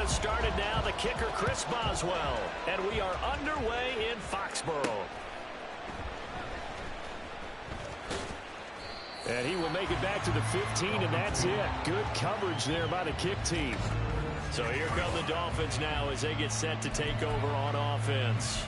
has started now, the kicker, Chris Boswell. And we are underway in Foxborough. And he will make it back to the 15, and that's it. Good coverage there by the kick team. So here come the Dolphins now as they get set to take over on offense.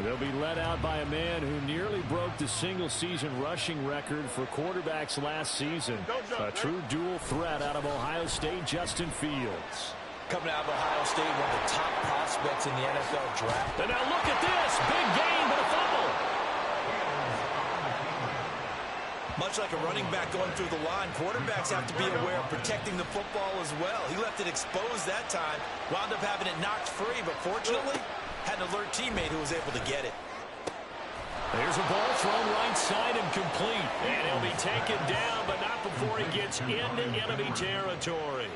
They'll be led out by a man who nearly broke the single-season rushing record for quarterbacks last season. A true dual threat out of Ohio State, Justin Fields. Coming out of Ohio State, one of the top prospects in the NFL draft. And now look at this. Big gain, but a fumble. Much like a running back going through the line, quarterbacks have to be aware of protecting the football as well. He left it exposed that time, wound up having it knocked free, but fortunately, had an alert teammate who was able to get it. There's a ball thrown right side and complete. And he'll be taken down, but not before he gets into enemy territory.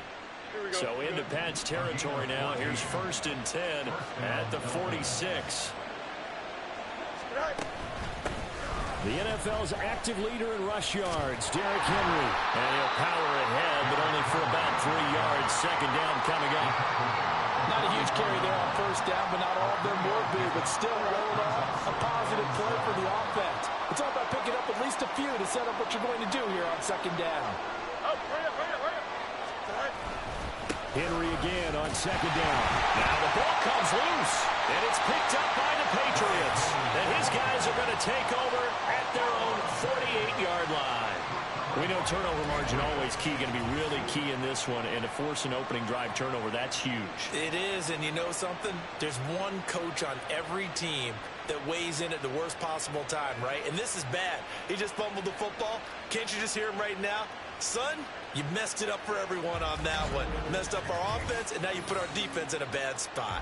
So into Pat's territory now. Here's 1st and 10 at the 46. The NFL's active leader in rush yards, Derrick Henry. And he'll power ahead, but only for about 3 yards. 2nd down coming up. Not a huge carry there on 1st down, but not all of them will be. But still rolling off a positive play for the offense. It's all about picking up at least a few to set up what you're going to do here on 2nd down. Henry again on 2nd down. Now the ball comes loose, and it's picked up by the Patriots. And his guys are going to take over at their own 48-yard line. We know turnover margin always key, going to be really key in this one. And to force an opening drive turnover, that's huge. It is, and you know something? There's one coach on every team that weighs in at the worst possible time, right? And this is bad. He just fumbled the football. Can't you just hear him right now? Son, you messed it up for everyone on that one. Messed up our offense, and now you put our defense in a bad spot.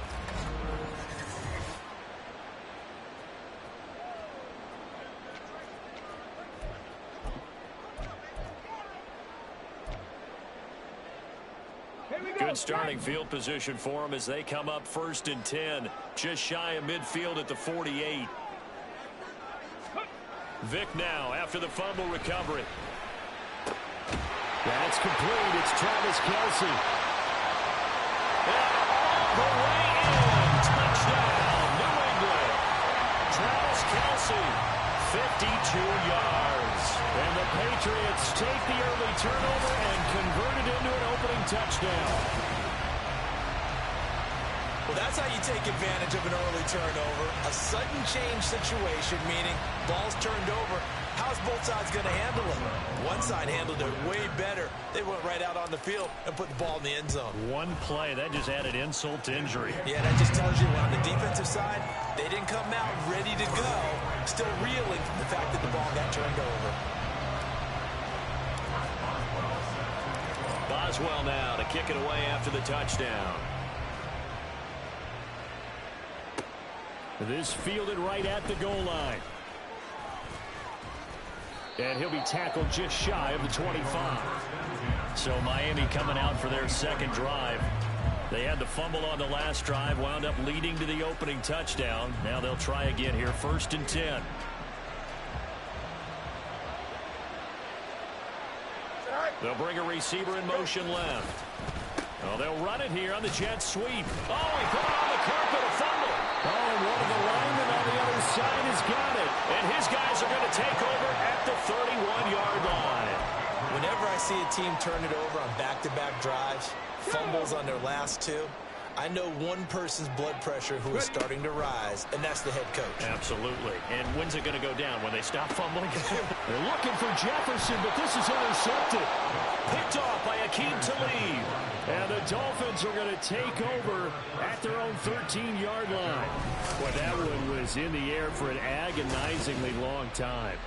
Good starting field position for them as they come up 1st and 10. Just shy of midfield at the 48. Vick now after the fumble recovery. That's complete. It's Travis Kelce. And all the way in. Touchdown, New England. Travis Kelce, 52 yards. And the Patriots take the early turnover and convert it into an opening touchdown. Well, that's how you take advantage of an early turnover. A sudden change situation, meaning ball's turned over. How's both sides going to handle it? One side handled it way better. They went right out on the field and put the ball in the end zone. One play, that just added insult to injury. Yeah, that just tells you on the defensive side, they didn't come out ready to go, still reeling from the fact that the ball got turned over. Boswell now to kick it away after the touchdown. This fielded right at the goal line. And he'll be tackled just shy of the 25. So Miami coming out for their 2nd drive. They had the fumble on the last drive, wound up leading to the opening touchdown. Now they'll try again here, 1st and 10. They'll bring a receiver in motion left. Oh, they'll run it here on the jet sweep. Oh, he put it on the carpet, a fumble. Oh, and one of the linemen on the other side has got it. And his guys are going to take over at the 31-yard line. Whenever I see a team turn it over on back-to-back drives, fumbles on their last 2, I know one person's blood pressure who is starting to rise, and that's the head coach. Absolutely. And when's it going to go down? When they stop fumbling? They're looking for Jefferson, but this is intercepted. Picked off by Akeem Talib. And the Dolphins are going to take over at their own 13-yard line. Boy, that one was in the air for an agonizingly long time.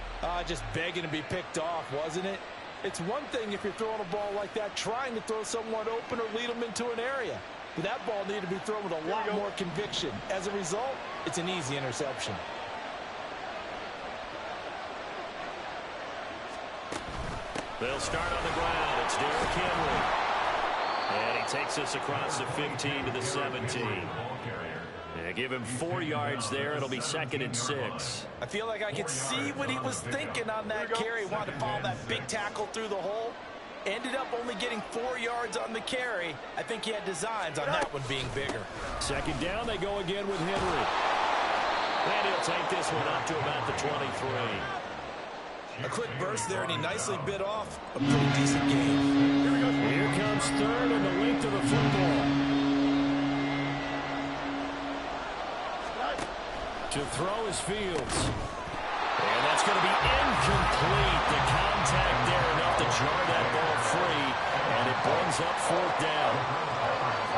Just begging to be picked off, wasn't it? It's one thing if you're throwing a ball like that, trying to throw someone open or lead them into an area. But that ball needed to be thrown with a lot more conviction. As a result, it's an easy interception. They'll start on the ground. It's Derrick Henry. And he takes us across the 15 to the 17. Yeah, give him 4 yards there. It'll be 2nd and 6. I feel like I could see what he was thinking on that carry. Wanted to follow that big tackle through the hole. Ended up only getting 4 yards on the carry. I think he had designs on that one being bigger. Second down, they go again with Henry. And he'll take this one up to about the 23. A quick burst there, and he nicely bit off a pretty decent game. Here comes third and the length of the football. To throw is Fields. And that's going to be incomplete. The contact there enough to jar that ball free, and it brings up fourth down.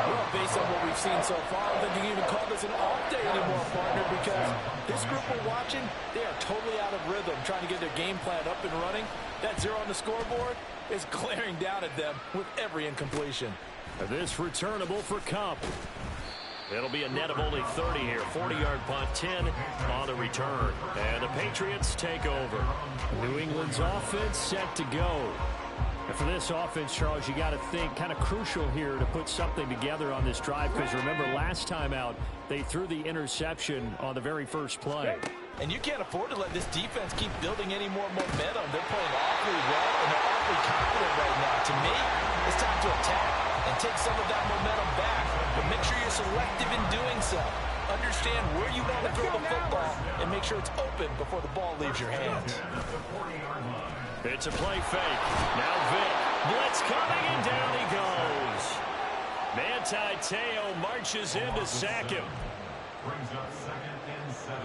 Well, based on what we've seen so far, I don't think you can even call this an off day anymore, partner, because this group we're watching, they are totally out of rhythm, trying to get their game plan up and running. That 0 on the scoreboard is glaring down at them with every incompletion. This returnable for Cup. It'll be a net of only 30 here. 40-yard punt, 10 on the return. And the Patriots take over. New England's offense set to go. And for this offense, Charles, you got to think kind of crucial here to put something together on this drive, because remember last time out, they threw the interception on the very first play. And you can't afford to let this defense keep building any more momentum. They're playing awfully well, and they're awfully confident right now. To me, it's time to attack and take some of that momentum back, but make sure you're selective in doing so. Understand where you want to throw the football and make sure it's open before the ball leaves your hands. It's a play fake. Now Vick. Blitz coming, and down he goes. Manti Te'o marches in to sack him. Brings up 2nd and 17.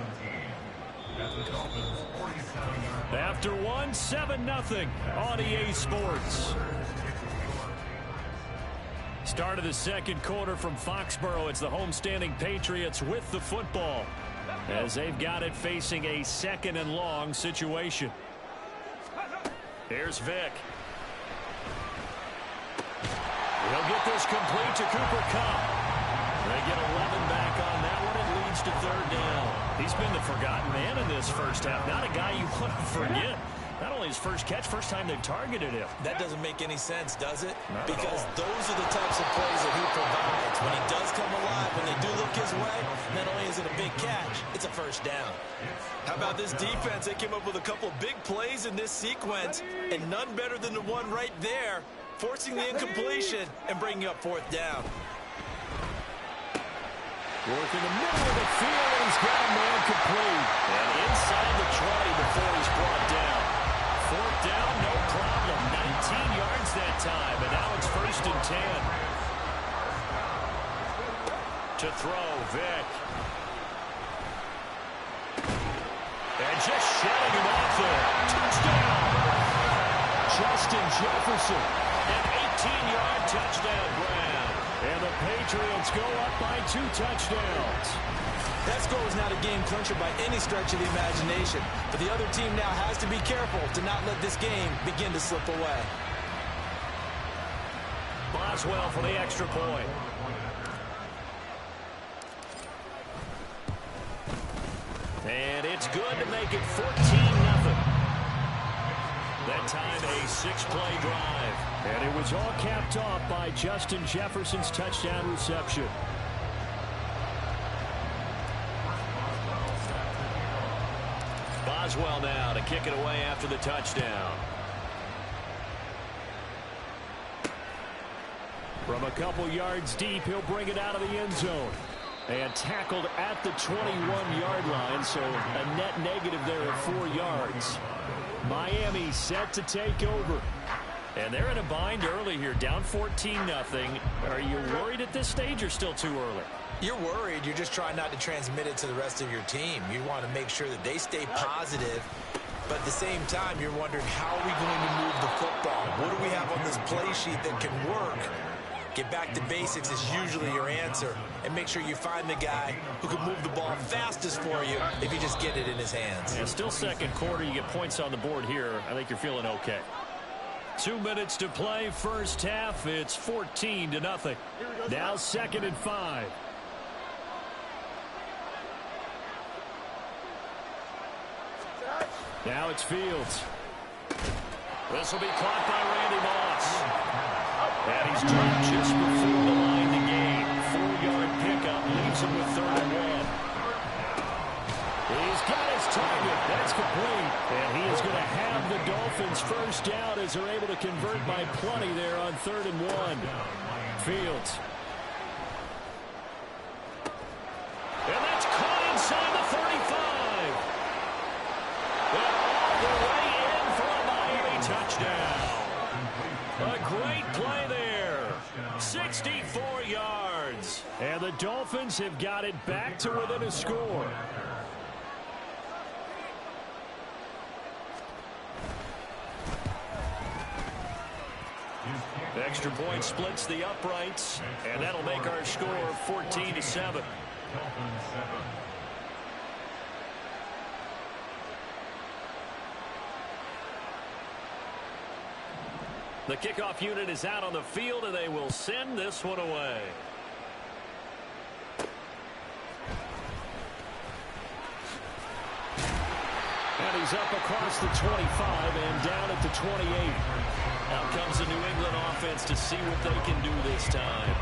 At the Dolphins, 47. After 7-0 on EA Sports. Start of the second quarter from Foxborough. It's the homestanding Patriots with the football, as they've got it facing a 2nd and long situation. Here's Vick. He'll get this complete to Cooper Kupp. They get 11 back on that one. It leads to 3rd down. He's been the forgotten man in this first half. Not a guy you want to forget. Not only his first catch, first time they've targeted him. That doesn't make any sense, does it? Not because those are the types of plays that he provides. When he does come alive, when they do look his way, not only is it a big catch, it's a first down. How about this defense? They came up with a couple of big plays in this sequence, and none better than the one right there, forcing the incompletion and bringing up 4th down. Work in the middle of the field, and he's got a man complete. And inside the 20 before he's brought down. 4th down, no problem. 19 yards that time, and now it's 1st and 10. To throw, Vick. And just shutting him off there. Touchdown! Justin Jefferson. An 18-yard touchdown grab. And the Patriots go up by 2 touchdowns. That score was not a game clincher by any stretch of the imagination, but the other team now has to be careful to not let this game begin to slip away. Boswell for the extra point. And it's good to make it 14-0. That time a 6-play drive. And it was all capped off by Justin Jefferson's touchdown reception. Boswell now to kick it away after the touchdown. From a couple yards deep, he'll bring it out of the end zone. And tackled at the 21-yard line, so a net negative there of 4 yards. Miami set to take over. And they're in a bind early here, down 14-0. Are you worried at this stage or still too early? You're worried. You're just trying not to transmit it to the rest of your team. You want to make sure that they stay positive. But at the same time, you're wondering, how are we going to move the football? What do we have on this play sheet that can work? Get back to basics is usually your answer. And make sure you find the guy who can move the ball fastest for you if you just get it in his hands. Yeah, still second quarter. You get points on the board here. I think you're feeling okay. 2 minutes to play first half. It's 14-0. Now 2nd and 5. Now it's Fields. This will be caught by Randy Moss. And he's dropped just before the line to gain. 4-yard pickup leaves him with 3rd and 1. He's got his target. That's complete. And he is going to have the Dolphins first down as they're able to convert by plenty there on 3rd and 1. Fields. And that's caught inside the 35. And all the way in for a Miami touchdown. A great play there. 64 yards. And the Dolphins have got it back to within a score. Extra point splits the uprights, and that'll make our score 14-7. The kickoff unit is out on the field, and they will send this one away. And he's up across the 25 and down at the 28. Out comes the New England offense to see what they can do this time.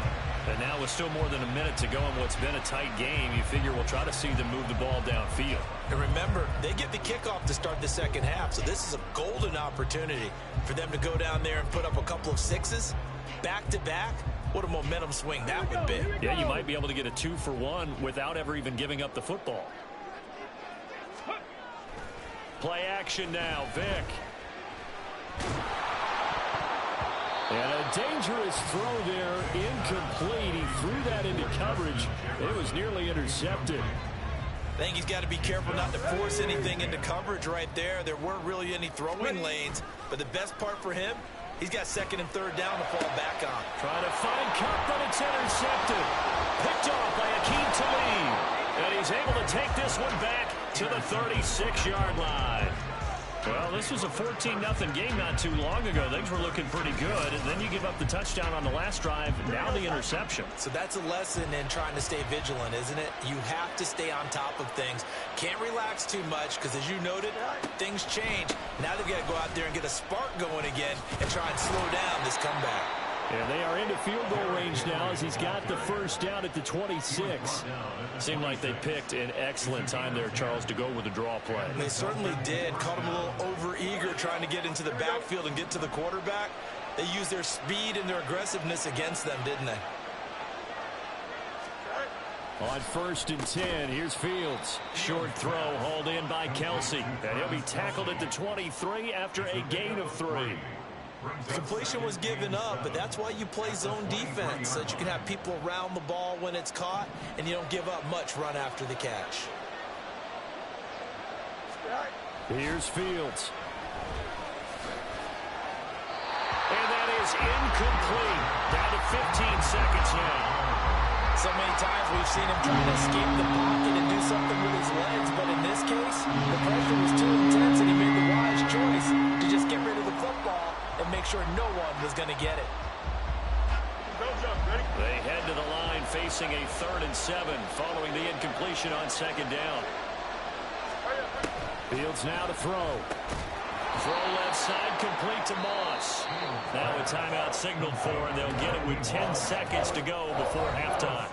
And now with still more than a minute to go in what's been a tight game, you figure we'll try to see them move the ball downfield. And remember, they get the kickoff to start the second half, so this is a golden opportunity for them to go down there and put up a couple of sixes back-to-back. What a momentum swing that would be. Yeah, you might be able to get a 2-for-1 without ever even giving up the football. Play action now, Vic. And a dangerous throw there, incomplete. He threw that into coverage. It was nearly intercepted. I think he's got to be careful not to force anything into coverage right there. There weren't really any throwing lanes, but the best part for him, he's got 2nd and 3rd down to fall back on. Trying to find Cup, but it's intercepted. Picked off by Akeem Talib. And he's able to take this one back to the 36-yard line. Well, this was a 14-0 game not too long ago. Things were looking pretty good, and then you give up the touchdown on the last drive, now the interception. So that's a lesson in trying to stay vigilant, isn't it? You have to stay on top of things. Can't relax too much because, as you noted, things change. Now they've got to go out there and get a spark going again and try and slow down this comeback. And they are into field goal range now as he's got the first down at the 26. Seemed like they picked an excellent time there, Charles, to go with the draw play. They certainly did. Caught him a little over-eager trying to get into the backfield and get to the quarterback. They used their speed and their aggressiveness against them, didn't they? On 1st and 10, here's Fields. Short throw hauled in by Kelsey. And he'll be tackled at the 23 after a gain of 3. Completion was given up, but that's why you play zone defense, so that you can have people around the ball when it's caught, and you don't give up much run after the catch. Here's Fields. And that is incomplete. Down to 15 seconds now. So many times we've seen him trying to escape the pocket and do something with his legs, but in this case, the pressure was too intense, and he made the wise choice to just get rid of the football and make sure no one was going to get it. They head to the line facing a 3rd and 7 following the incompletion on 2nd down. Fields now to throw. Throw left side complete to Moss. Now a timeout signaled for, and they'll get it with 10 seconds to go before halftime.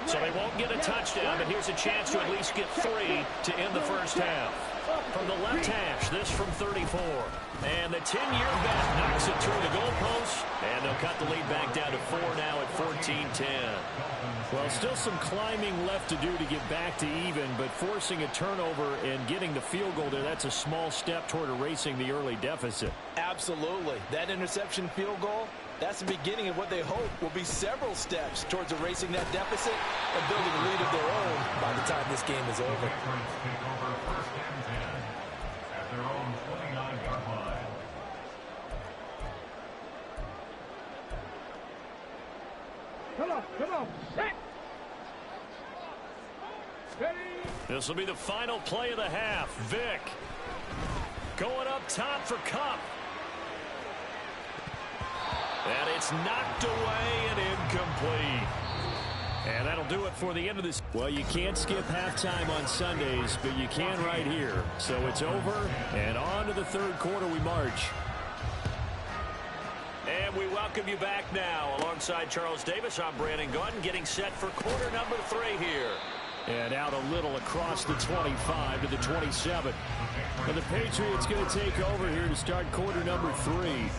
So they won't get a touchdown, but here's a chance to at least get 3 to end the first half. From the left hash, this from 34. And the 10-year bat knocks it through the goalpost, and they'll cut the lead back down to 4 now at 14-10. Well, still some climbing left to do to get back to even, but forcing a turnover and getting the field goal there, that's a small step toward erasing the early deficit. Absolutely. That interception field goal, that's the beginning of what they hope will be several steps towards erasing that deficit and building a lead of their own by the time this game is over. Come on, set. This will be the final play of the half. Vic going up top for Cup. And it's knocked away and incomplete. And that'll do it for the end of this. Well, you can't skip halftime on Sundays, but you can right here. So it's over, and on to the 3rd quarter we march. And we welcome welcome you back now. Alongside Charles Davis, I'm Brandon Gaudin, getting set for quarter number 3 here. And out a little across the 25 to the 27. And the Patriots going to take over here to start quarter number 3.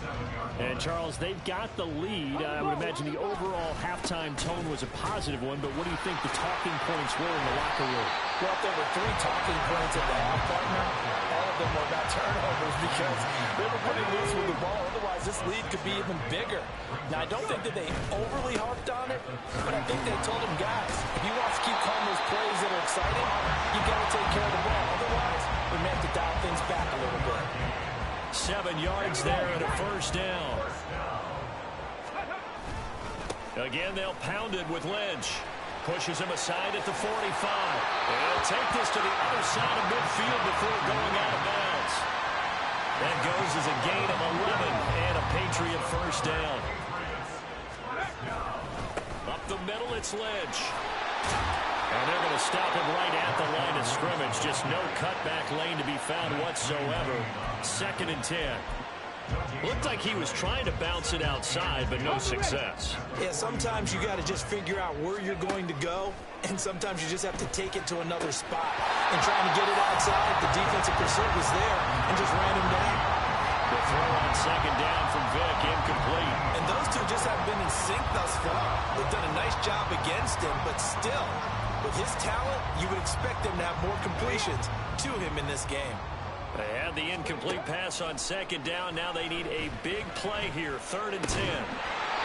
And, Charles, they've got the lead. I would imagine the overall halftime tone was a positive one, but what do you think the talking points were in the locker room? Well, if there were 3 talking points at the half, partner, all of them were about turnovers because they were pretty loose with the ball. Otherwise, this lead could be even bigger. Now, I don't think that they overly harped on it, but I think they told them, guys, if you want to keep calling those plays that are exciting, you got to take care of the ball. Otherwise, we may have to dial things back a little bit. 7 yards there and a first down. Again, they'll pound it with Lynch. Pushes him aside at the 45. They'll take this to the other side of midfield before going out of bounds. That goes as a gain of 11 and a Patriot first down. Up the middle, it's Lynch. And they're going to stop him right at the line of scrimmage. Just no cutback lane to be found whatsoever. 2nd and 10. Looked like he was trying to bounce it outside, but no success. Yeah, sometimes you got to just figure out where you're going to go, and sometimes you just have to take it to another spot. And trying to get it outside, the defensive pursuit was there and just ran him down. The throw on 2nd down from Vick, incomplete. And those two just haven't been in sync thus far. They've done a nice job against him, but still, with his talent, you would expect them to have more completions to him in this game. They had the incomplete pass on 2nd down. Now they need a big play here, 3rd and 10.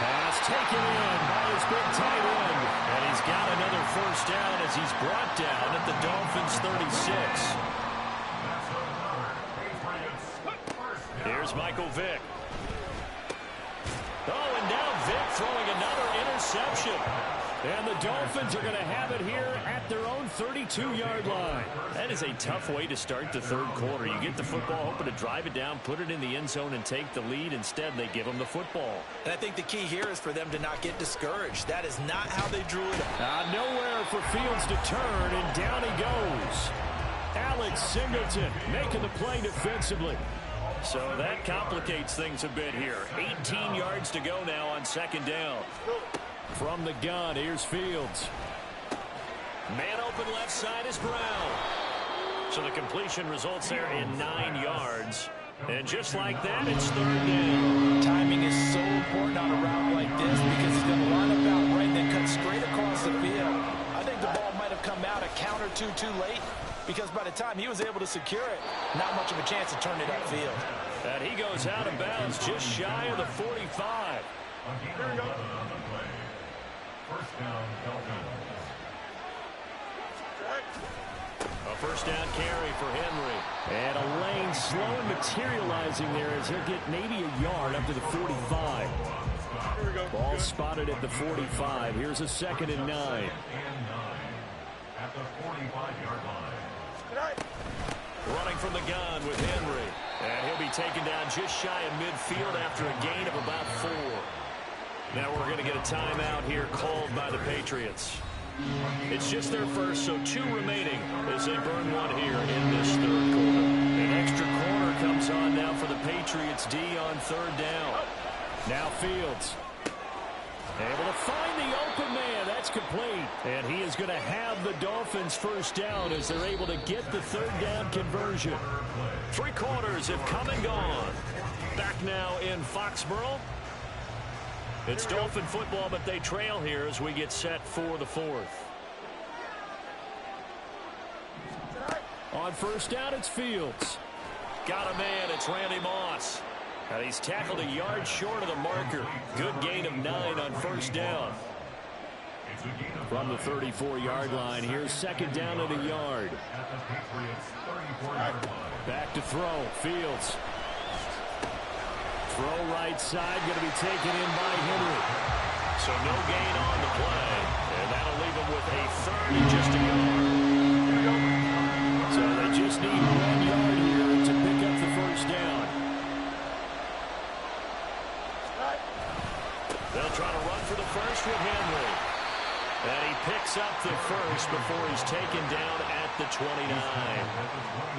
Pass taken in by his big tight end. And he's got another first down as he's brought down at the Dolphins' 36. Here's Michael Vick. Oh, and now Vick throwing another interception. And the Dolphins are going to have it here at their own 32-yard line. That is a tough way to start the 3rd quarter. You get the football, hoping to drive it down, put it in the end zone, and take the lead. Instead, they give them the football. And I think the key here is for them to not get discouraged. That is not how they drew it up. Nowhere for Fields to turn, and down he goes. Alex Singleton making the play defensively. So that complicates things a bit here. 18 yards to go now on 2nd down. From the gun, here's Fields. Man open left side is Brown. So the completion results there in 9 yards. And just like that, it's 3rd down. Timing is so important on a route like this because he's going to line up out right and then cut straight across the field. I think the ball might have come out a count or two too late because by the time he was able to secure it, not much of a chance to turn it upfield. And he goes out of bounds just shy of the 45. Here we go. First down, Dolphins. A first down carry for Henry. And a lane slow and materializing there as he'll get maybe a yard up to the 45. Ball spotted at the 45. Here's a 2nd and 9. At the 45-yard line. Running from the gun with Henry. And he'll be taken down just shy of midfield after a gain of about 4. Now we're going to get a timeout here called by the Patriots. It's just their first, so 2 remaining as they burn 1 here in this 3rd quarter. An extra corner comes on now for the Patriots D on 3rd down. Now Fields. Able to find the open man. That's complete. And he is going to have the Dolphins first down as they're able to get the 3rd down conversion. 3 quarters have come and gone. Back now in Foxborough. It's Dolphin football, but they trail here as we get set for the 4th. On first down, it's Fields. Got a man, it's Randy Moss. And he's tackled a yard short of the marker. Good gain of 9 on first down. From the 34-yard line, here's 2nd down at a yard. Back to throw, Fields. Throw right side, going to be taken in by Henry. So no gain on the play. And that'll leave him with a 3rd and just a yard. So they just need 1 yard here to pick up the first down. They'll try to run for the first with Henry. And he picks up the first before he's taken down at the 29.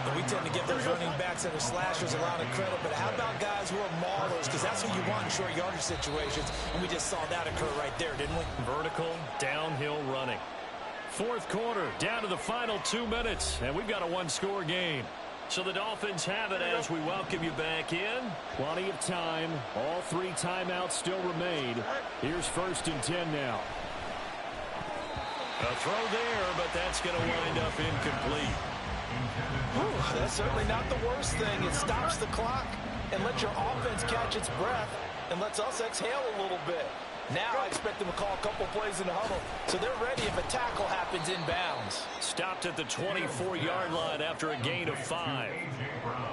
And we tend to give those running backs and their slashers a lot of credit, but how about guys who are maulers? Because that's who you want in short yardage situations, and we just saw that occur right there, didn't we? Vertical, downhill running. Fourth quarter, down to the final 2 minutes, and we've got a one-score game. So the Dolphins have it as we welcome you back in. Plenty of time. All 3 timeouts still remain. Here's 1st and 10 now. A throw there, but that's going to wind up incomplete. Whew, that's certainly not the worst thing. It stops the clock and lets your offense catch its breath and lets us exhale a little bit. Now I expect them to call a couple plays in the huddle, so they're ready if a tackle happens inbounds. Stopped at the 24-yard line after a gain of 5.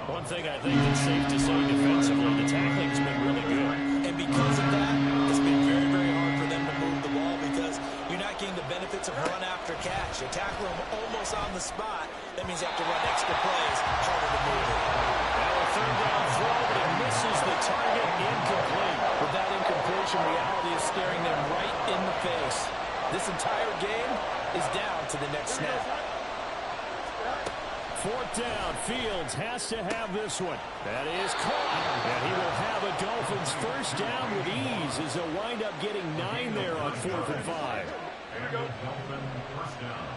One thing I think that's safe to say defensively, the tackling's been really good. And because of that, it's been very, very hard for them to move the ball because you're not getting the benefits of run after catch. You tackle them almost on the spot. That means you have to run extra plays, harder to move it. Now a 3rd down throw, but it misses the target, incomplete. With that incompletion, reality is staring them right in the face. This entire game is down to the next snap. 4th down, Fields has to have this one. That is caught. And he will have a Dolphins 1st down with ease as they'll wind up getting 9 there on 4th and 5. Here we go. Dolphin 1st down.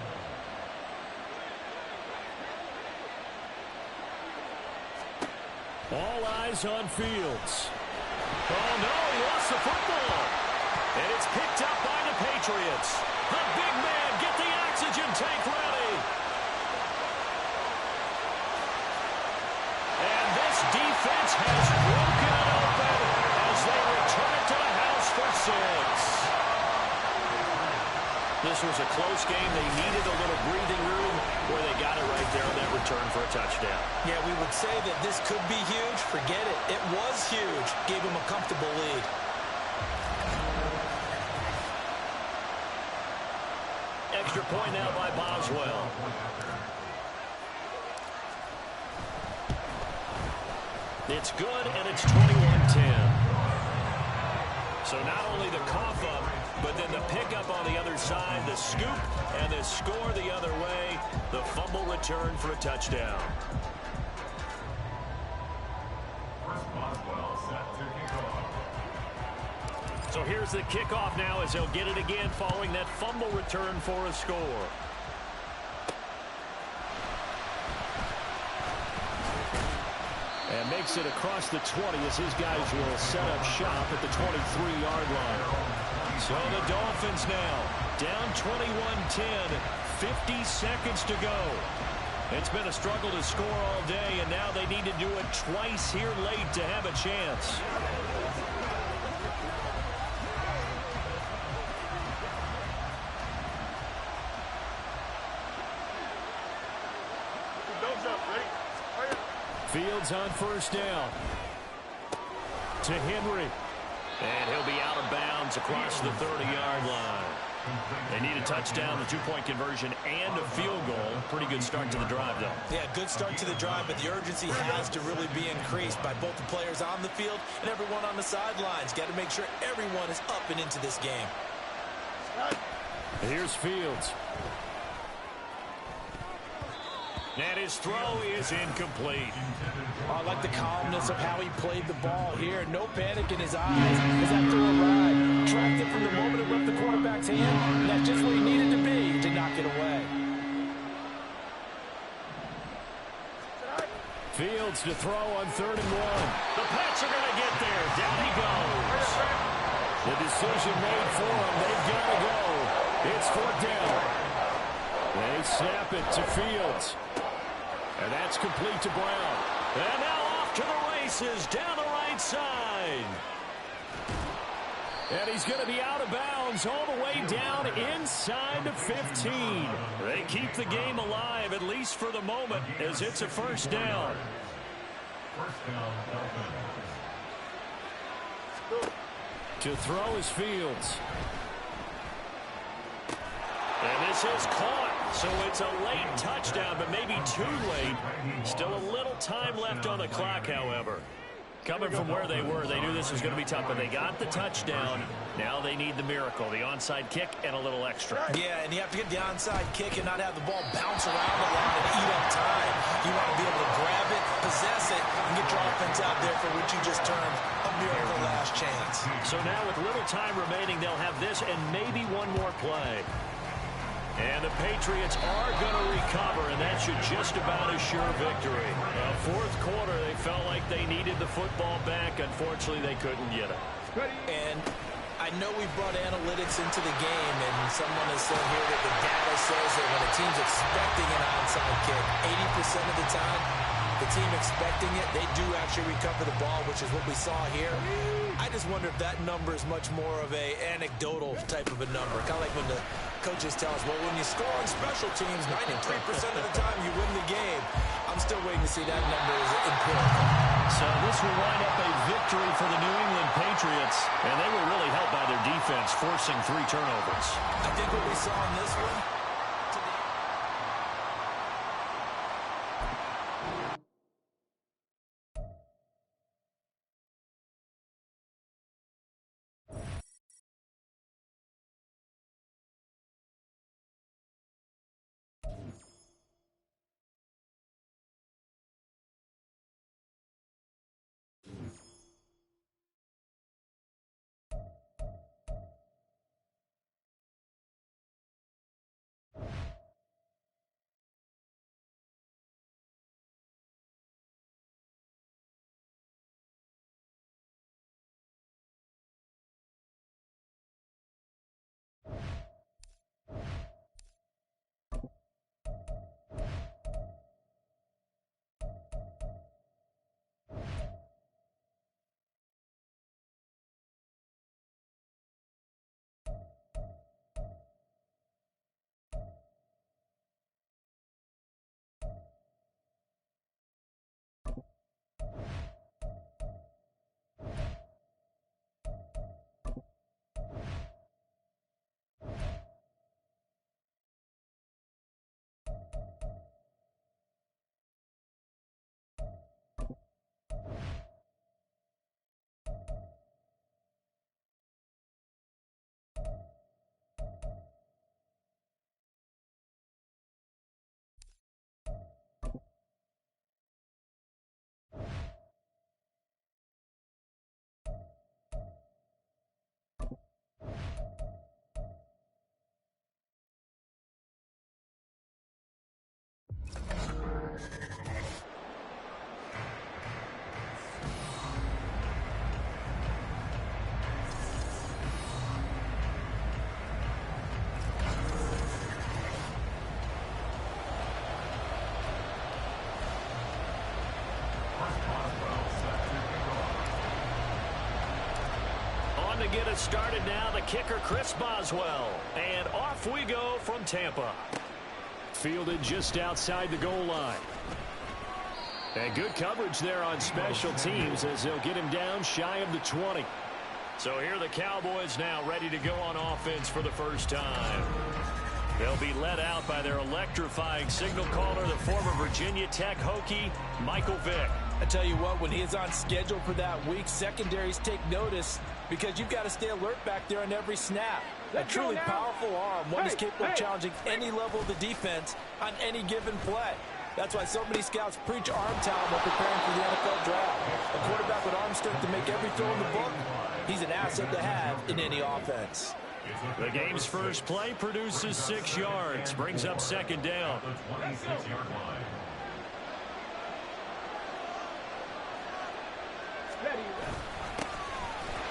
All eyes on Fields. Oh, no, he lost the football. And it's picked up by the Patriots. The big man, get the oxygen tank ready. And this defense has broken it open as they return it to the house for 6. This was a close game. They needed a little breathing room where they got it right there on that return for a touchdown. Yeah, we would say that this could be huge. Forget it. It was huge. Gave them a comfortable lead. Extra point now by Boswell. It's good, and it's 21-10. So not only the cough up, but then the pickup on the other side, the scoop, and the score the other way. The fumble return for a touchdown. Boswell set to kick off. So here's the kickoff now as they'll get it again following that fumble return for a score. And makes it across the 20 as his guys will set up shop at the 23-yard line. So the Dolphins now down 21-10, 50 seconds to go. It's been a struggle to score all day, and now they need to do it twice here late to have a chance. Fields on 1st down. To Henry. And he'll be out of bounds across the 30-yard line. They need a touchdown, the 2-point conversion, and a field goal. Pretty good start to the drive, though. Yeah, good start to the drive, but the urgency has to really be increased by both the players on the field and everyone on the sidelines. Got to make sure everyone is up and into this game. Here's Fields. And his throw is incomplete. I like the calmness of how he played the ball here. No panic in his eyes as that throw arrived. Tracked it from the moment it left the quarterback's hand, and that's just where he needed to be to knock it away. Fields to throw on 3rd and 1. The Pats are going to get there. Down he goes. The decision made for him. They've got to go. It's 4th down. They snap it to Fields. And that's complete to Brown. And now off to the races down the right side. And he's going to be out of bounds all the way down inside the 15. They keep the game alive, at least for the moment, as it's a 1st down. 1st down, Dolphins. To throw is Fields. And this is caught. So it's a late touchdown, but maybe too late. Still a little time left on the clock, however. Coming from where they were, they knew this was going to be tough, but they got the touchdown. Now they need the miracle, the onside kick and a little extra. Yeah, and you have to get the onside kick and not have the ball bounce around a lot and eat up time. You want to be able to grab it, possess it, and get your offense out there for what you just termed a miracle last chance. So now with little time remaining, they'll have this and maybe one more play. And the Patriots are going to recover, and that should just about assure victory. Fourth quarter, they felt like they needed the football back. Unfortunately, they couldn't get it. And I know we brought analytics into the game, and someone has said here that the data says that when a team's expecting an onside kick, 80% of the time, the team expecting it, they do actually recover the ball, which is what we saw here. I just wonder if that number is much more of a anecdotal type of a number. Kind of like when the coaches tell us, well, when you score on special teams, 93% of the time you win the game. I'm still waiting to see that number is empirical. So this will wind up a victory for the New England Patriots, and they were really helped by their defense, forcing 3 turnovers. I think what we saw in this one, to get us started now, the kicker, Chris Boswell. And off we go from Tampa. Fielded just outside the goal line. And good coverage there on special teams as they'll get him down shy of the 20. So here are the Cowboys now ready to go on offense for the first time. They'll be led out by their electrifying signal caller, the former Virginia Tech Hokie, Michael Vick. I tell you what, when he's on schedule for that week, secondaries take notice because you've got to stay alert back there on every snap. A truly powerful arm, one is capable of challenging any level of the defense on any given play. That's why so many scouts preach arm talent when preparing for the NFL draft. A quarterback with arm strength to make every throw in the book, he's an asset to have in any offense. The game's first play produces 6 yards, brings up second down.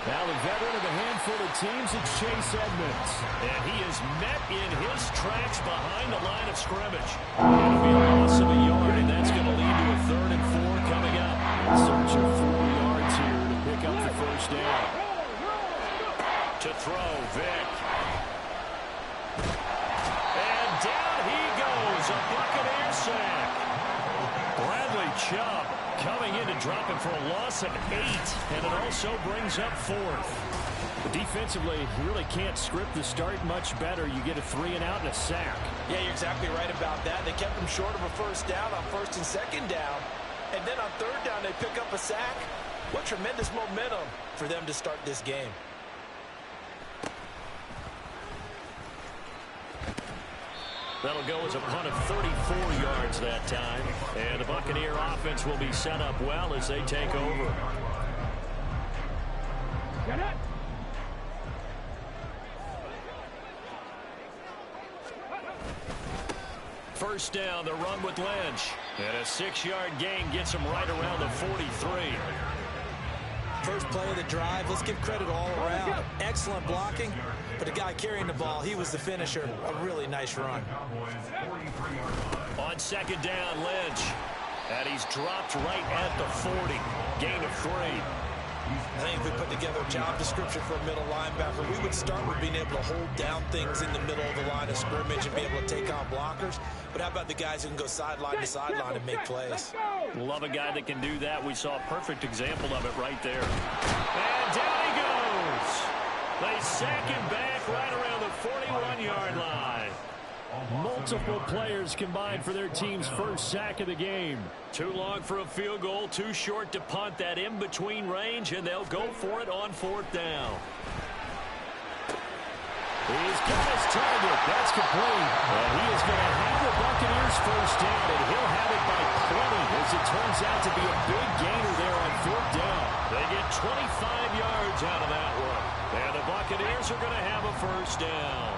Now the veteran of a handful of teams, it's Chase Edmonds. And he is met in his tracks behind the line of scrimmage. It'll be a loss of a yard, and that's going to lead to a 3rd and 4 coming up. Search of 4 yards here to pick up the first down. To throw, Vick. And down he goes, a Buccaneer sack. Bradley Chubb coming in to drop him for a loss of 8, and it also brings up 4th. Defensively, you really can't script the start much better. You get a 3 and out and a sack. Yeah, you're exactly right about that. They kept him short of a first down on 1st and 2nd down, and then on 3rd down they pick up a sack. What tremendous momentum for them to start this game. That'll go as a punt of 34 yards that time. And the Buccaneer offense will be set up well as they take over. Get it. First down, the run with Lynch. And a 6-yard gain gets him right around the 43. First play of the drive, let's give credit all around. Excellent blocking, but the guy carrying the ball, he was the finisher. A really nice run. On second down, Lynch. And he's dropped right at the 40. Gain of 3. I think if we put together a job description for a middle linebacker, we would start with being able to hold down things in the middle of the line of scrimmage and be able to take on blockers. But how about the guys who can go sideline to sideline and make plays? Love a guy that can do that. We saw a perfect example of it right there. And down he goes. They sack him back right around the 41-yard line. Multiple players combined for their team's first sack of the game. Too long for a field goal, too short to punt. That in-between range, and they'll go for it on 4th down. He's got his target. That's complete. And he is going to have the Buccaneers first down, and he'll have it by 20 as it turns out to be a big gainer there on 4th down. They get 25 yards out of that one. And the Buccaneers are going to have a first down.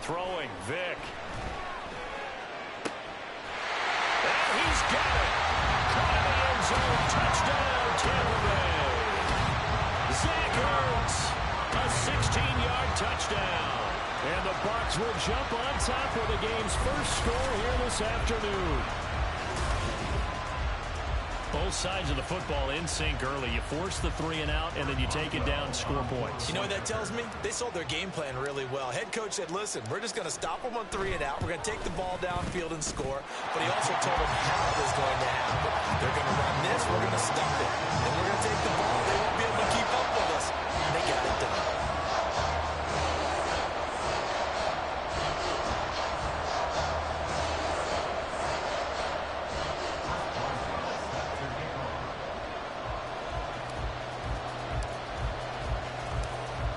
Throwing, Vick. And he's got it. Caught in the end zone. Touchdown, Tampa Bay. Zach Ertz, a 16-yard touchdown. And the Bucs will jump on top of the game's first score here this afternoon. Both sides of the football in sync early. You force the 3-and-out, and then you take it down, score points. You know what that tells me? They sold their game plan really well. Head coach said, listen, we're just going to stop them on 3-and-out. We're going to take the ball downfield and score. But he also told them how it was going to happen. They're going to run this. We're going to stuff it. And we're going to take the ball. They won't be able to keep up with us. And they got it done.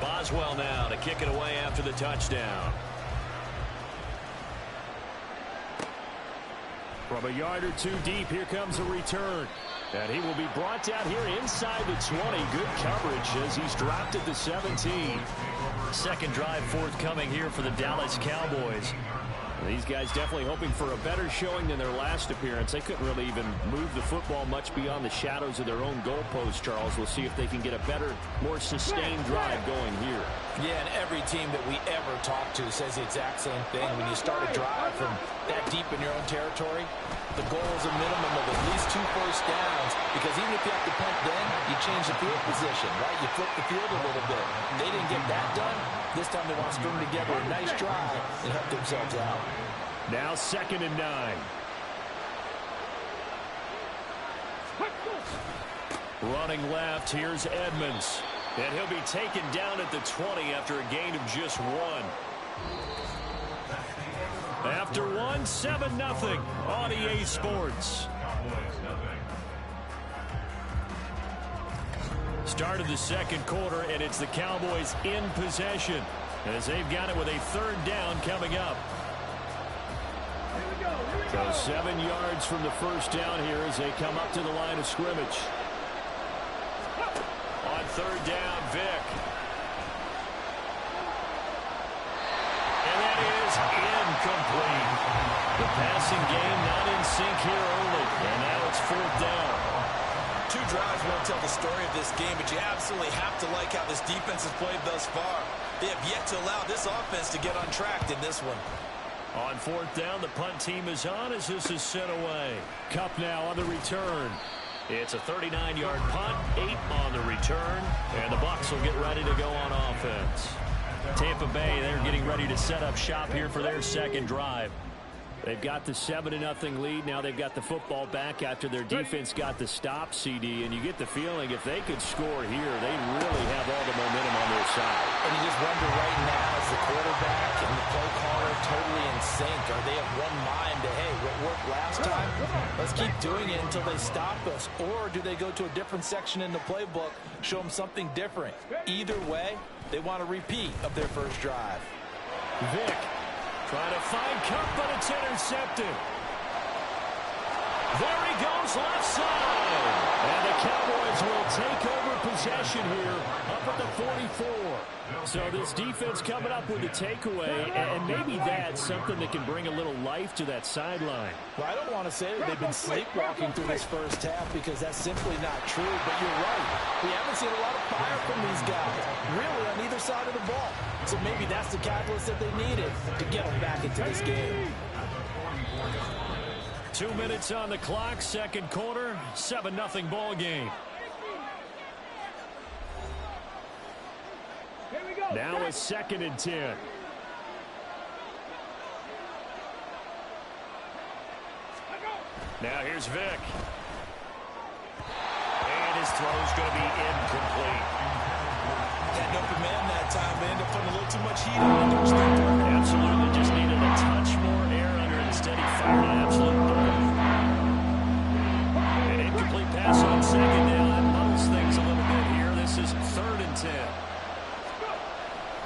Boswell now to kick it away after the touchdown. From a yard or two deep, here comes a return. And he will be brought down here inside the 20. Good coverage as he's dropped at the 17. Second drive forthcoming here for the Dallas Cowboys. These guys definitely hoping for a better showing than their last appearance. They couldn't really even move the football much beyond the shadows of their own goalpost, Charles. We'll see if they can get a better, more sustained drive going here. Yeah, and every team that we ever talk to says the exact same thing. When you start a drive from that deep in your own territory, the goal is a minimum of at least 2 first downs, because even if you have to punt then, you change the field position, right? You flip the field a little bit. They didn't get that done. This time they want to string together a nice drive and help themselves out. Now 2nd and 9. Running left, here's Edmonds. And he'll be taken down at the 20 after a gain of just 1. After 1, 7-0 on EA Sports. Start of the second quarter, and it's the Cowboys in possession as they've got it with a 3rd down coming up. So 7 yards from the first down here as they come up to the line of scrimmage. On 3rd down, Vick. And that is incomplete. The passing game not in sync here early, and now it's 4th down. 2 drives won't tell the story of this game, but you absolutely have to like how this defense has played thus far. They have yet to allow this offense to get untracked in this one. On 4th down, the punt team is on as this is sent away. Kupp now on the return. It's a 39-yard punt, 8 on the return, and the Bucs will get ready to go on offense. Tampa Bay, they're getting ready to set up shop here for their second drive. They've got the 7-0 lead. Now they've got the football back after their defense got the stop, CD. And you get the feeling if they could score here, they really have all the momentum on their side. And you just wonder right now, is the quarterback and the play caller totally in sync? Are they of one mind to, hey, what worked last time, let's keep doing it until they stop us? Or do they go to a different section in the playbook, show them something different? Either way, they want a repeat of their first drive. Vick trying to find Cup, but it's intercepted. There he goes, left side. And the Cowboys will take over possession here up at the 44. So this defense coming up with a takeaway, and maybe that's something that can bring a little life to that sideline. Well, I don't want to say that they've been sleepwalking through this first half because that's simply not true, but you're right. We haven't seen a lot of fire from these guys, really, on either side of the ball. So maybe that's the catalyst that they needed to get them back into this game. 2 minutes on the clock, second quarter, 7-0 ball game. Now it's 2nd and 10. Now here's Vick. And his throw's going to be incomplete. Had no command that time. They ended up putting a little too much heat on it. Absolutely, just needed a touch more air under it. Instead, he fired an absolute bullet. An incomplete pass on second down. That muddles things a little bit here. This is 3rd and 10.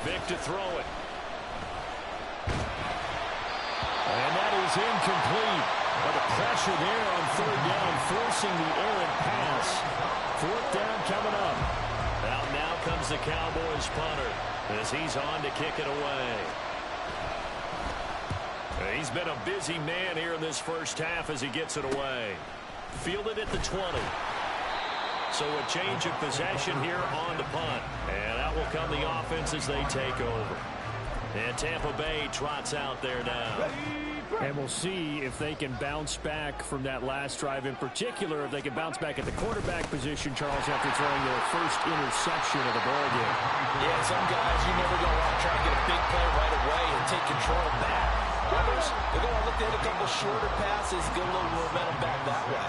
Vick to throw it. And that is incomplete. But the pressure there on 3rd down, forcing the errant pass. 4th down coming up. Now comes the Cowboys punter as he's on to kick it away. He's been a busy man here in this first half as he gets it away. Fielded at the 20. So a change of possession here on the punt. And out will come the offense as they take over. And Tampa Bay trots out there now. And we'll see if they can bounce back from that last drive, in particular, if they can bounce back at the quarterback position, Charles, after throwing their first interception of the ballgame. Yeah, some guys, you never going to want to try and get a big play right away and take control back. Others, they're going to look to hit a couple shorter passes, get a little momentum back that way.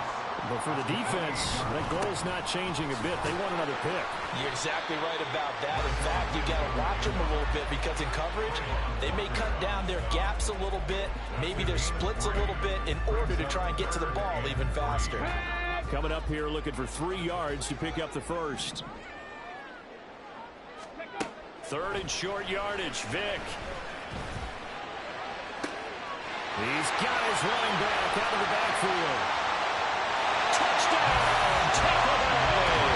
But for the defense, that goal's not changing a bit. They want another pick. You're exactly right about that. In fact, you got to watch them a little bit because in coverage, they may cut down their gaps a little bit, maybe their splits a little bit in order to try and get to the ball even faster. Coming up here looking for 3 yards to pick up the first. 3rd and short yardage. Vick. He's got his running back out of the backfield. Touchdown, Tampa Bay.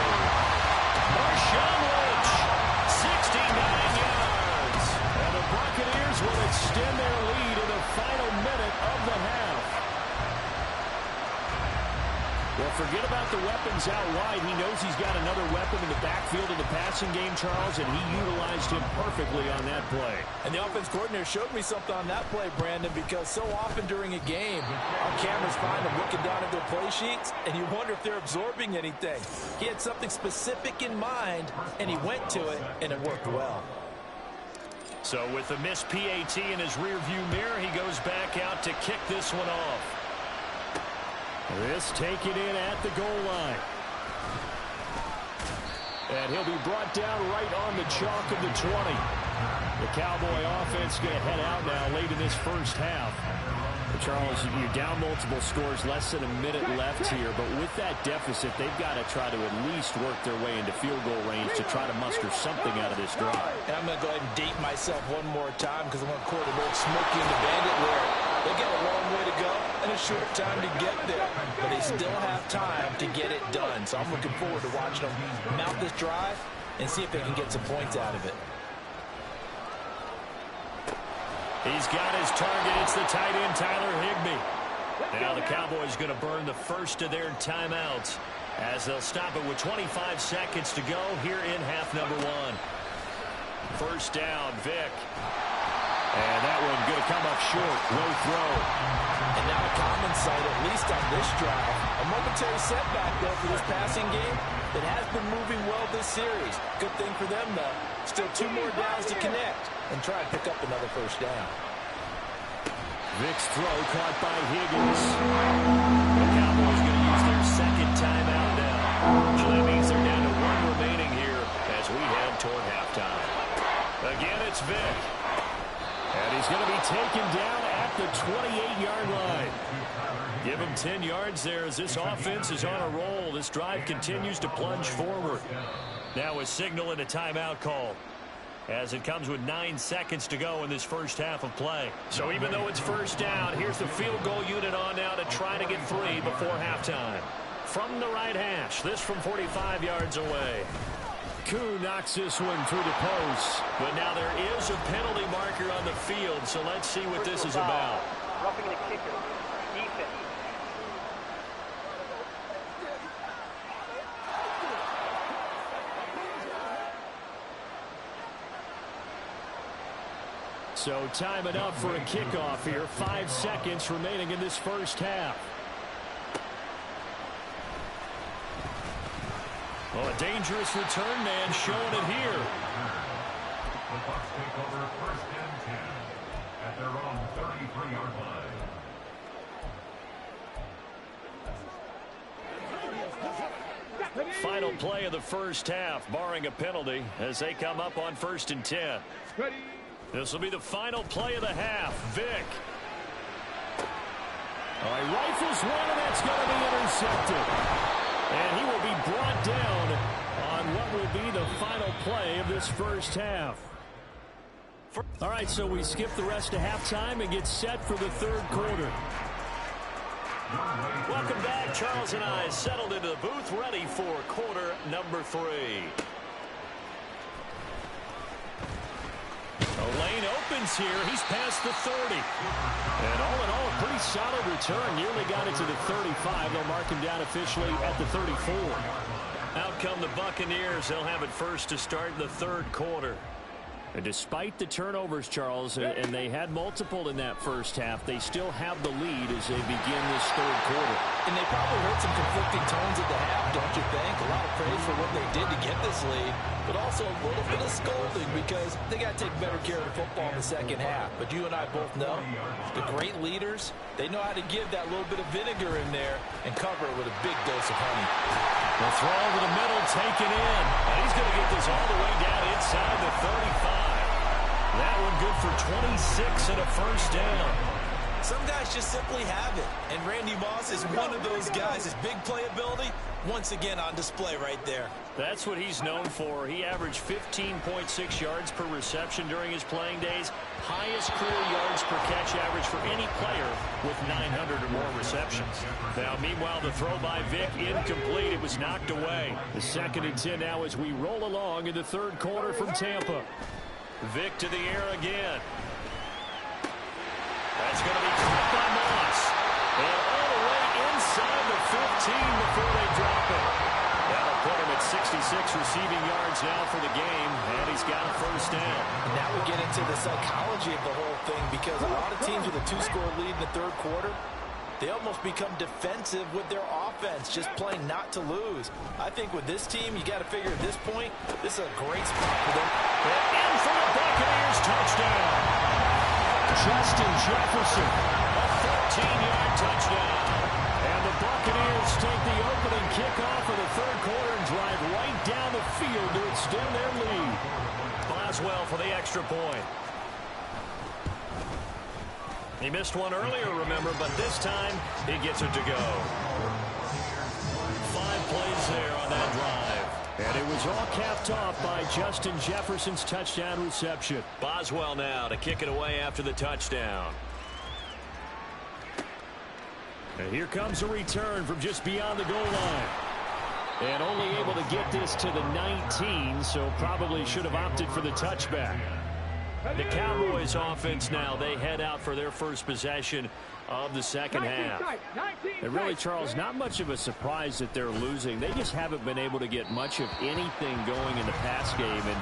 Marshawn Lynch, 69 yards. And the Buccaneers will extend their lead in the final minute of the half. Well, forget about the weapons out wide. He knows he's got another weapon in the backfield of the passing game, Charles, and he utilized him perfectly on that play. And the offense coordinator showed me something on that play, Brandon, because so often during a game, our cameras find them looking down at their play sheets, and you wonder if they're absorbing anything. He had something specific in mind, and he went to it, and it worked well. So with the missed PAT in his rearview mirror, he goes back out to kick this one off. This taken in at the goal line. And he'll be brought down right on the chalk of the 20. The Cowboy offense going to head out now late in this first half. Charles, you're down multiple scores, less than a minute left here. But with that deficit, they've got to try to at least work their way into field goal range to try to muster something out of this drive. And I'm going to go ahead and date myself one more time because I want quarterback Smokey and the Bandit where they got a long way to go and a short time to get there. But they still have time to get it done. So I'm looking forward to watching them mount this drive and see if they can get some points out of it. He's got his target. It's the tight end, Tyler Higbee. Now the Cowboys going to burn the first of their timeouts as they'll stop it with 25 seconds to go here in half number 1. First down, Vick. And that one going to come up short. Low throw. And now a common sight, at least on this drive. A momentary setback, though, for this passing game that has been moving well this series. Good thing for them, though. Still 2 more downs to connect and try and pick up another first down. Vic's throw caught by Higgins. The Cowboys going to use their second timeout now. So that means they're down to 1 remaining here as we head toward halftime. Again, it's Vic. And he's going to be taken down at the 28-yard line. Give him 10 yards there as this offense is on a roll. This drive continues to plunge forward. Now a signal and a timeout call, as it comes with 9 seconds to go in this first half of play. So even though it's first down, here's the field goal unit on now to try to get 3 before halftime. From the right hash, this from 45 yards away. Koo knocks this one through the post. But now there is a penalty marker on the field, so let's see what this is about. Roughing the kicker. Defense. So time it up for a kickoff here. 5 seconds remaining in this first half. Well, a dangerous return man showing it here. The Bucs take over first and 10 at their own 33-yard line. Final play of the first half, barring a penalty, as they come up on first and 10. This will be the final play of the half. Vic. All right, rifles one, and that's going to be intercepted. And he will be brought down on what will be the final play of this first half. All right, so we skip the rest of halftime and get set for the third quarter. Welcome back. Charles and I settled into the booth, ready for quarter number 3. The lane opens here. He's past the 30. And all in all, a pretty solid return. Nearly got it to the 35. They'll mark him down officially at the 34. Out come the Buccaneers. They'll have it first to start the third quarter. And despite the turnovers, Charles, and they had multiple in that first half, they still have the lead as they begin this third quarter. And they probably heard some conflicting tones at the half, don't you think? A lot of praise for what they did to get this lead, but also a little bit of scolding because they got to take better care of the football in the second half. But you and I both know the great leaders, they know how to give that little bit of vinegar in there and cover it with a big dose of honey. The throw over the middle, taken in. And he's going to get this all the way down inside the 35. That one good for 26 and a first down. Some guys just simply have it, and Randy Moss is one of those guys. His big playability, once again on display right there. That's what he's known for. He averaged 15.6 yards per reception during his playing days. Highest career yards per catch average for any player with 900 or more receptions. Now, meanwhile, the throw by Vic incomplete. It was knocked away. The 2nd and 10 now as we roll along in the third quarter from Tampa. Vic to the air again. That's going to be caught by Moss. And all the way inside the 15 before they drop it. That'll put him at 66 receiving yards now for the game, and he's got a first down. And now we get into the psychology of the whole thing because a lot of teams with a 2-score lead in the third quarter, they almost become defensive with their offense, just playing not to lose. I think with this team, you got to figure at this point, this is a great spot for them. And in for the Buccaneers, touchdown. Justin Jefferson, a 13-yard touchdown. And the Buccaneers take the opening kickoff of the third quarter and drive right down the field to extend their lead. Boswell for the extra point. He missed one earlier, remember, but this time he gets it to go. 5 plays there on that drive. And it was all capped off by Justin Jefferson's touchdown reception. Boswell now to kick it away after the touchdown. And here comes a return from just beyond the goal line. And only able to get this to the 19, so probably should have opted for the touchback. The Cowboys offense now, they head out for their first possession of the second half. And really, Charles, not much of a surprise that they're losing. They just haven't been able to get much of anything going in the pass game. And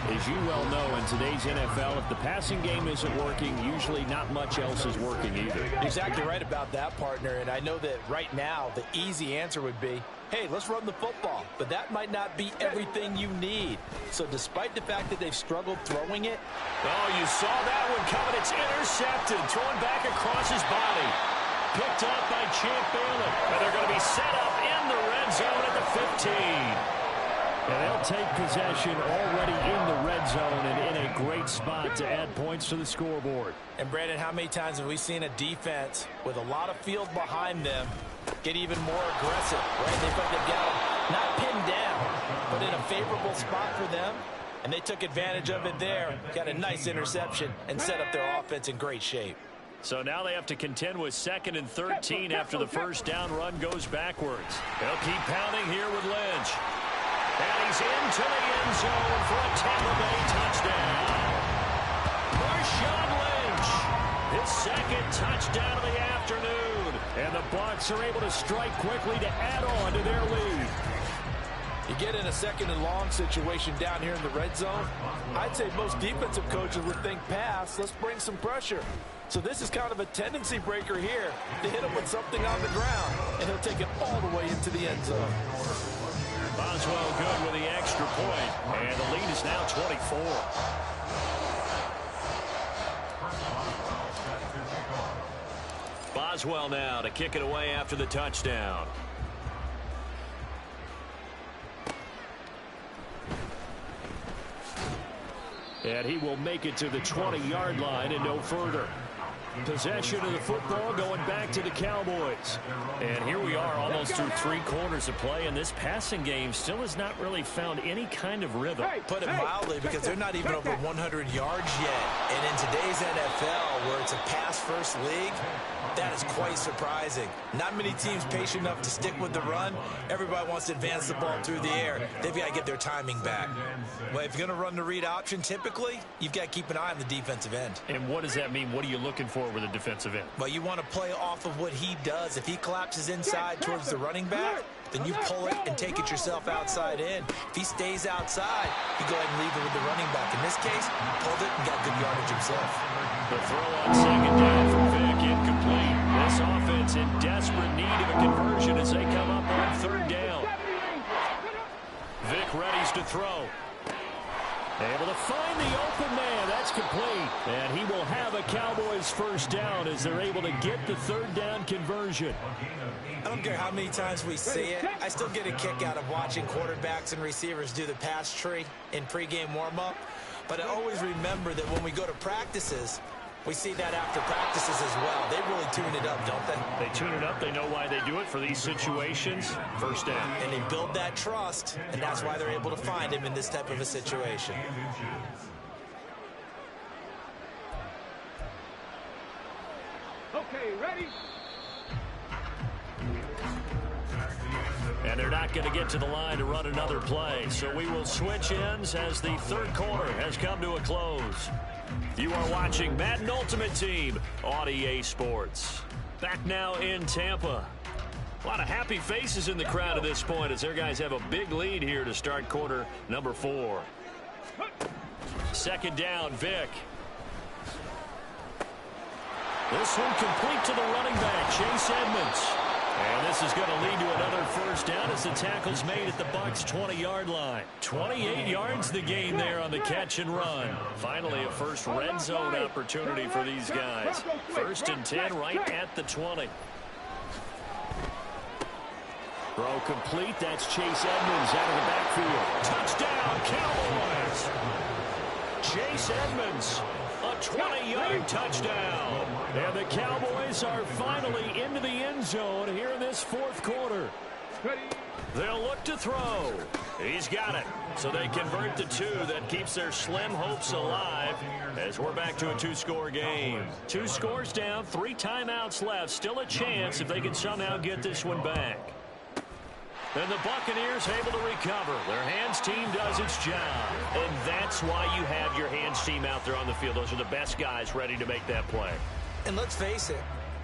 As you well know, in today's NFL, if the passing game isn't working, usually not much else is working either. Exactly right about that, partner. And I know that right now the easy answer would be, hey, let's run the football. But that might not be everything you need. So despite the fact that they've struggled throwing it. Oh, you saw that one coming. It's intercepted. Thrown back across his body. Picked up by Champ Bailey. And they're going to be set up in the red zone at the 15. And they'll take possession already in the red zone and in a great spot to add points to the scoreboard. And, Brandon, how many times have we seen a defense with a lot of field behind them get even more aggressive, right? They felt they've got them not pinned down, but in a favorable spot for them. And they took advantage of it there, got a nice interception, and set up their offense in great shape. So now they have to contend with 2nd and 13 after the first down run goes backwards. They'll keep pounding here with Lynch. And he's into the end zone for a Tampa Bay touchdown. Marshawn Lynch, his 2nd touchdown of the afternoon. And the Bucs are able to strike quickly to add on to their lead. You get in a 2nd and long situation down here in the red zone, I'd say most defensive coaches would think pass, let's bring some pressure. So this is kind of a tendency breaker here to hit him with something on the ground, and he'll take it all the way into the end zone. Boswell good with the extra point, and the lead is now 24. Boswell now to kick it away after the touchdown. And he will make it to the 20-yard line and no further. Possession of the football going back to the Cowboys. And here we are almost through 3 quarters of play, and this passing game still has not really found any kind of rhythm. Put it mildly, because they're not even over 100 yards yet. And in today's NFL, where it's a pass-first league, that is quite surprising. Not many teams patient enough to stick with the run. Everybody wants to advance the ball through the air. They've got to get their timing back. Well, if you're going to run the read option, typically, you've got to keep an eye on the defensive end. And what does that mean? What are you looking for with a defensive end? Well, you want to play off of what he does. If he collapses inside towards the running back, then you pull it and take it yourself outside in. If he stays outside, you go ahead and leave it with the running back. In this case, he pulled it and got good yardage himself. The throw on 2nd down from Vick, incomplete. This offense in desperate need of a conversion as they come up on 3rd down. Vick readies to throw. Able to find the open man. That's complete. And he will have a Cowboys first down as they're able to get the 3rd down conversion. I don't care how many times we see it. I still get a kick out of watching quarterbacks and receivers do the pass tree in pregame warm-up. But I always remember that when we go to practices, we see that after practices as well. They really tune it up, don't they? They tune it up. They know why they do it for these situations. First down. And they build that trust, and that's why they're able to find him in this type of a situation. Okay, ready? And they're not going to get to the line to run another play. So we will switch ends as the 3rd quarter has come to a close. You are watching Madden Ultimate Team on EA Sports. Back now in Tampa. A lot of happy faces in the crowd at this point as their guys have a big lead here to start quarter number 4. 2nd down, Vick. This one complete to the running back, Chase Edmonds. And this is going to lead to another first down as the tackle's made at the Bucs' 20-yard line. 28 yards the gain there on the catch and run. Finally, a first red zone opportunity for these guys. 1st and 10 right at the 20. Throw complete. That's Chase Edmonds out of the backfield. Touchdown, Cowboys! Chase Edmonds, a 20-yard touchdown. And the Cowboys are finally into the end zone here in this 4th quarter. They'll look to throw. He's got it. So they convert the 2. That keeps their slim hopes alive as we're back to a 2-score game. 2 scores down, 3 timeouts left. Still a chance if they can somehow get this one back. And the Buccaneers able to recover. Their hands team does its job. And that's why you have your hands team out there on the field. Those are the best guys ready to make that play. And let's face it,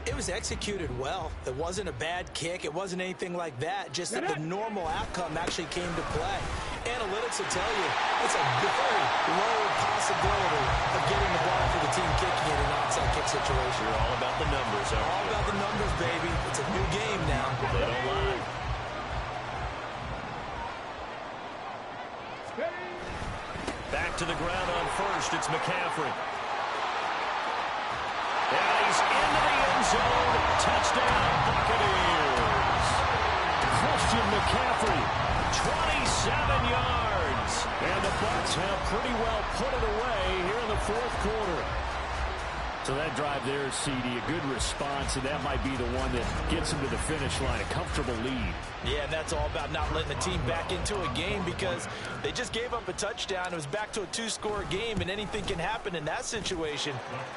It was executed well. It wasn't a bad kick. It wasn't anything like that. Just that the normal outcome actually came to play. Analytics will tell you it's a very low possibility of getting the ball for the team kicking in an onside kick situation. You're all about the numbers, aren't you? All about the numbers, baby. It's a new game now. They don't lie. Back to the ground on first. It's McCaffrey. And he's into the end zone. Touchdown, Buccaneers. Christian McCaffrey, 27 yards. And the Bucs have pretty well put it away here in the fourth quarter. So that drive there, CD, a good response, and that might be the one that gets them to the finish line, a comfortable lead. Yeah, and that's all about not letting the team back into a game because they just gave up a touchdown. It was back to a two-score game, and anything can happen in that situation.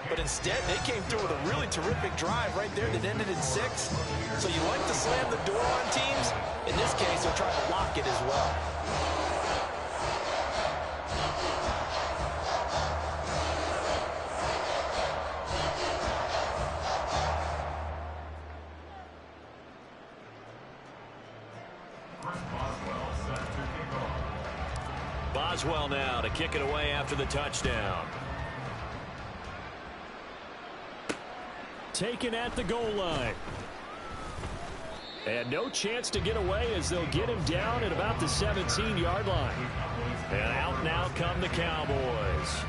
But instead, they came through with a really terrific drive right there that ended in 6. So you like to slam the door on teams. In this case, they're trying to lock it as well. Boswell now to kick it away after the touchdown. Taken at the goal line. And no chance to get away as they'll get him down at about the 17-yard line. And out now come the Cowboys.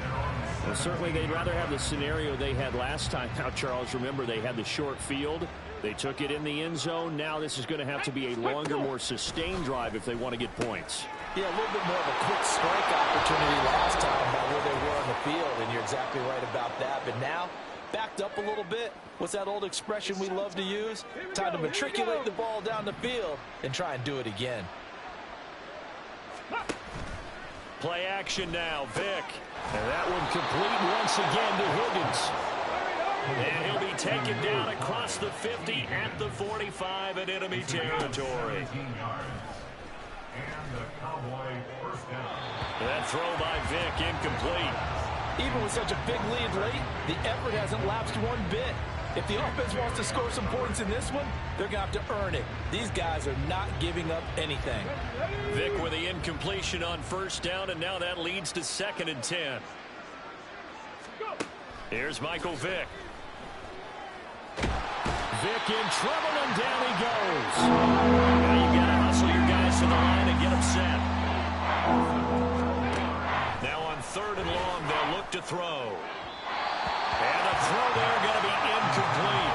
Well, certainly they'd rather have the scenario they had last time. Now, Charles, remember they had the short field. They took it in the end zone. Now this is going to have to be a longer, more sustained drive if they want to get points. Yeah, a little bit more of a quick strike opportunity last time by where they were on the field, and you're exactly right about that. But now, backed up a little bit. What's that old expression we love to use? Time to matriculate the ball down the field and try and do it again. Play action now, Vic. And that one complete once again to Higgins. And he'll be taken down across the 50 at the 45 in enemy territory. That throw by Vic incomplete. Even with such a big lead late, the effort hasn't lapsed one bit. If the offense wants to score some points in this one, they're going to have to earn it. These guys are not giving up anything. Vic with the incompletion on first down, and now that leads to 2nd and 10. Here's Michael Vick. Vick in trouble, and down he goes. Now you've got to hustle your guys to the line and get them set. Now on 3rd and long, they'll look to throw. And the throw there going to be incomplete.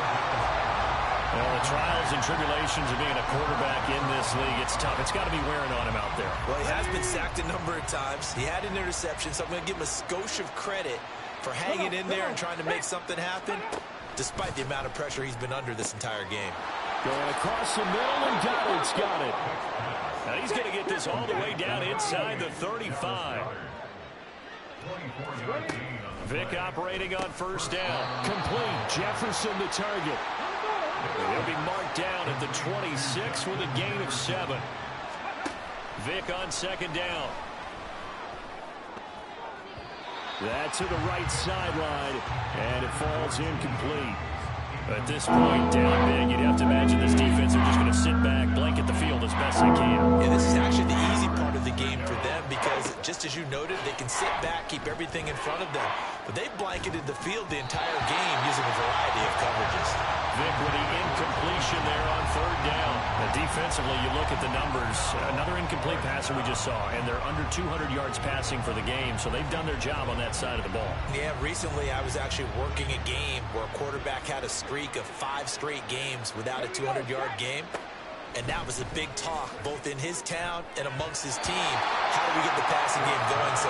Well, the trials and tribulations of being a quarterback in this league, it's tough. It's got to be wearing on him out there. Well, he has been sacked a number of times. He had an interception, so I'm going to give him a skosh of credit for hanging in there and trying to make something happen, despite the amount of pressure he's been under this entire game. Going across the middle, and Goddard's got it. Now he's going to get this all the way down inside the 35. Vic operating on first down. Complete. Jefferson the target. He'll be marked down at the 26 with a gain of 7. Vic on 2nd down. That's to the right sideline, and it falls incomplete. At this point, down big, you'd have to imagine this defense are just going to sit back, blanket the field as best they can. Yeah, this is actually the easy part of the game for them because, just as you noted, they can sit back, keep everything in front of them. But they blanketed the field the entire game using a variety of coverages. Vic with the incompletion there on 3rd down. And defensively, you look at the numbers. Another incomplete passer we just saw, and they're under 200 yards passing for the game, so they've done their job on that side of the ball. Yeah, recently I was actually working a game where a quarterback had a streak of 5 straight games without a 200-yard game. And that was a big talk, both in his town and amongst his team. How do we get the passing game going? So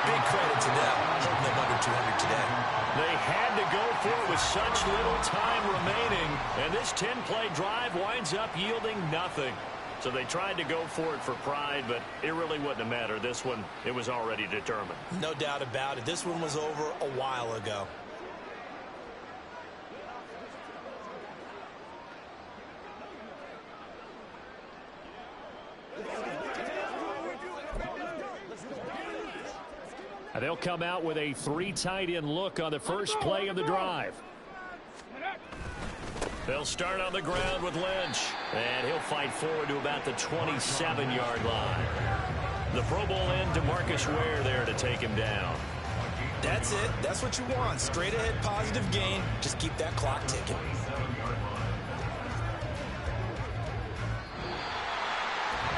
big credit to them, holding them under 200 today. They had to go for it with such little time remaining. And this 10-play drive winds up yielding nothing. So they tried to go for it for pride, but it really wouldn't have mattered. This one, it was already determined. No doubt about it. This one was over a while ago. They'll come out with a 3 tight end look on the first play of the drive. They'll start on the ground with Lynch. And he'll fight forward to about the 27-yard line. The Pro Bowl end, DeMarcus Ware there to take him down. That's it. That's what you want. Straight ahead positive gain. Just keep that clock ticking.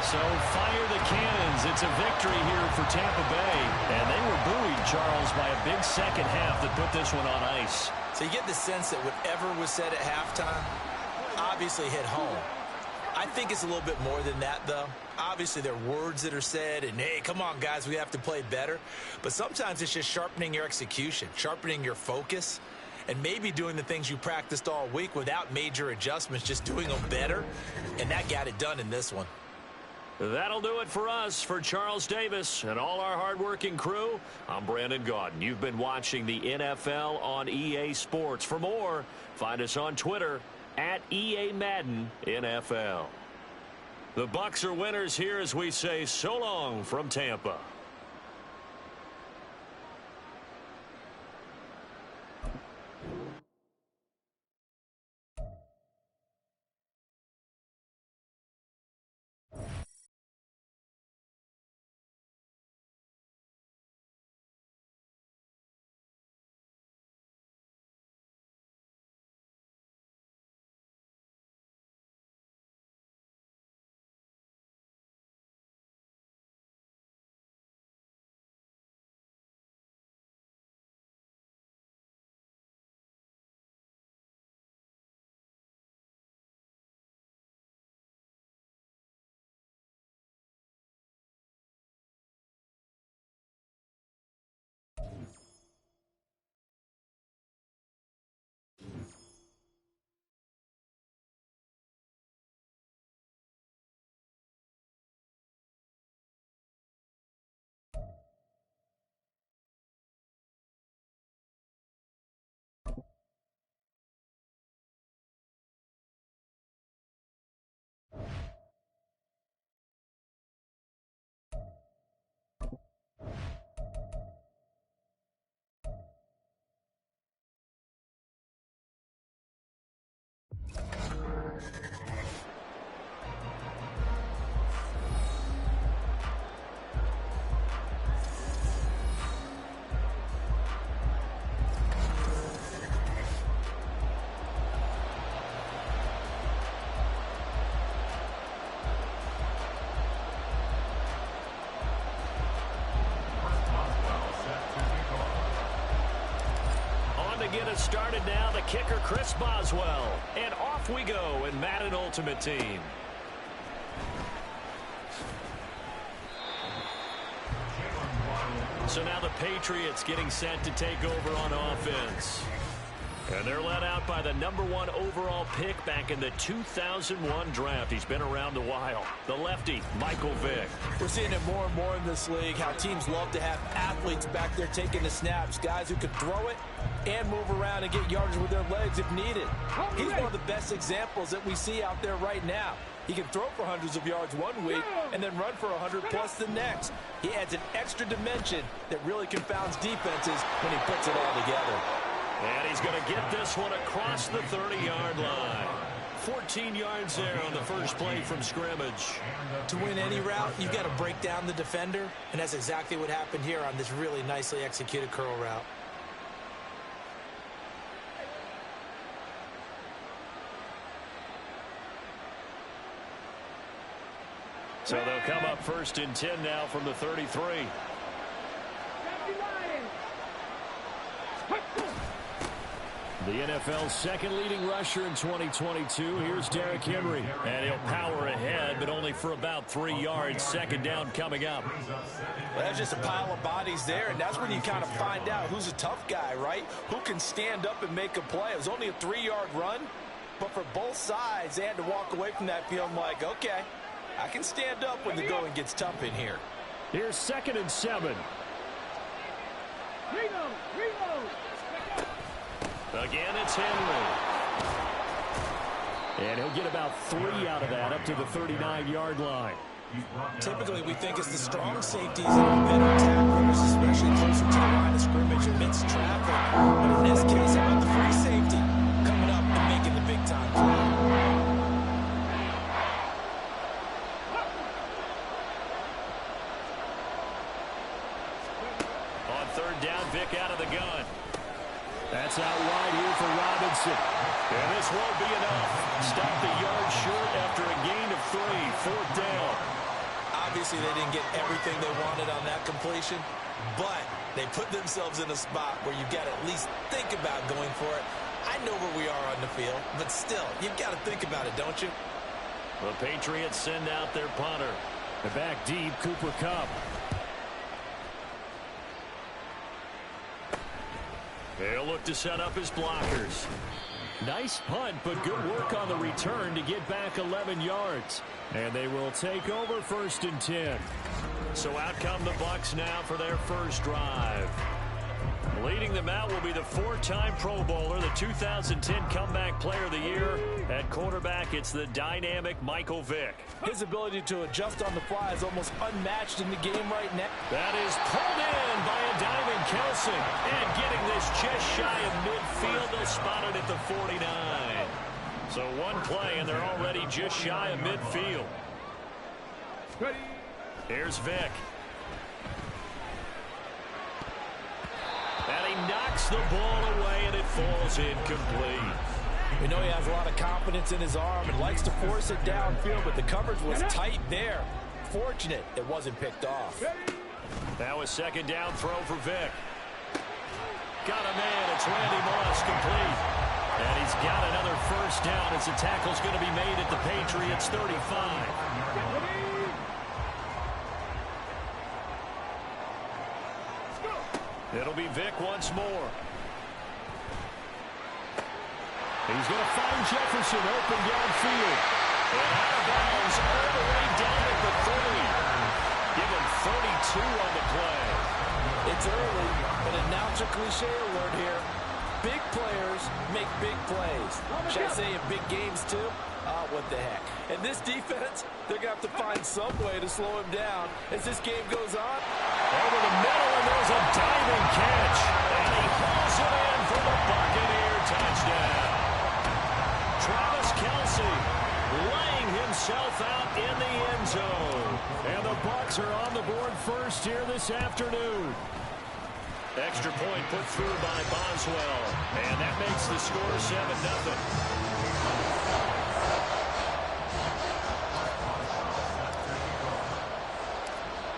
So fire the cannons. It's a victory here for Tampa Bay. And they were buoyed, Charles, by a big second half that put this one on ice. So you get the sense that whatever was said at halftime obviously hit home. I think it's a little bit more than that, though. Obviously, there are words that are said, and, hey, come on, guys, we have to play better. But sometimes it's just sharpening your execution, sharpening your focus, and maybe doing the things you practiced all week without major adjustments, just doing them better. And that got it done in this one. That'll do it for us. For Charles Davis and all our hardworking crew, I'm Brandon Gaudin. You've been watching the NFL on EA Sports. For more, find us on Twitter at EA Madden NFL. The Bucs are winners here as we say so long from Tampa. Get us started now. The kicker, Chris Boswell. And off we go in Madden Ultimate Team. So now the Patriots getting set to take over on offense. And they're led out by the #1 overall pick back in the 2001 draft. He's been around a while. The lefty, Michael Vick. We're seeing it more and more in this league, how teams love to have athletes back there taking the snaps, guys who can throw it and move around and get yardage with their legs if needed. He's one of the best examples that we see out there right now. He can throw for hundreds of yards one week and then run for 100+ the next. He adds an extra dimension that really confounds defenses when he puts it all together. And he's going to get this one across the 30-yard line. 14 yards there on the first play from scrimmage. To win any route, you've got to break down the defender, and that's exactly what happened here on this really nicely executed curl route. So they'll come up 1st and 10 now from the 33. The NFL's second leading rusher in 2022. Here's Derrick Henry. And he'll power ahead, but only for about 3 yards. Second down coming up. Well, that's just a pile of bodies there, and that's when you kind of find out who's a tough guy, right? Who can stand up and make a play. It was only a 3-yard run, but for both sides, they had to walk away from that feeling like, okay, I can stand up when the going gets tough in here. Here's 2nd and 7. Again, it's Henry. And he'll get about 3 out of that, up to the 39-yard line. Typically, we think it's the strong safeties that are better tacklers, especially closer to the line of scrimmage amidst traffic. But in this case, how about the free safety coming up and making the big-time play? Vick out of the gun. That's out wide here for Robinson. And this won't be enough. Stop the yard short after a gain of 3. 4th down. Obviously, they didn't get everything they wanted on that completion, but they put themselves in a spot where you've got to at least think about going for it. I know where we are on the field, but still, you've got to think about it, don't you? The Patriots send out their punter. The back deep, Cooper Kupp. They'll look to set up his blockers. Nice punt, but good work on the return to get back 11 yards. And they will take over 1st and 10. So out come the Bucs now for their first drive. Leading them out will be the 4-time Pro Bowler, the 2010 Comeback Player of the Year. At quarterback, it's the dynamic Michael Vick. His ability to adjust on the fly is almost unmatched in the game right now. That is pulled in by a diving Kelce. And getting this just shy of midfield, they'll spot it at the 49. So one play, and they're already just shy of midfield. Here's Vick. And he knocks the ball away, and it falls incomplete. We know he has a lot of confidence in his arm and likes to force it downfield, but the coverage was tight there. Fortunate it wasn't picked off. Now a 2nd down throw for Vick. Got a man. It's Randy Moss, complete. And he's got another 1st down as the tackle's going to be made at the Patriots 35. It'll be Vick once more. He's going to find Jefferson open downfield. And out of bounds all the way down at the 30. Give him 32 on the play. It's early, but announcer cliche alert here. Big players make big plays. Should I say in big games too? What the heck. And this defense, they're going to have to find some way to slow him down as this game goes on. Over the middle, and there's a diving catch. And he hauls it in for the Buccaneer touchdown. Travis Kelce laying himself out in the end zone. And the Bucs are on the board first here this afternoon. Extra point put through by Boswell. And that makes the score 7-0.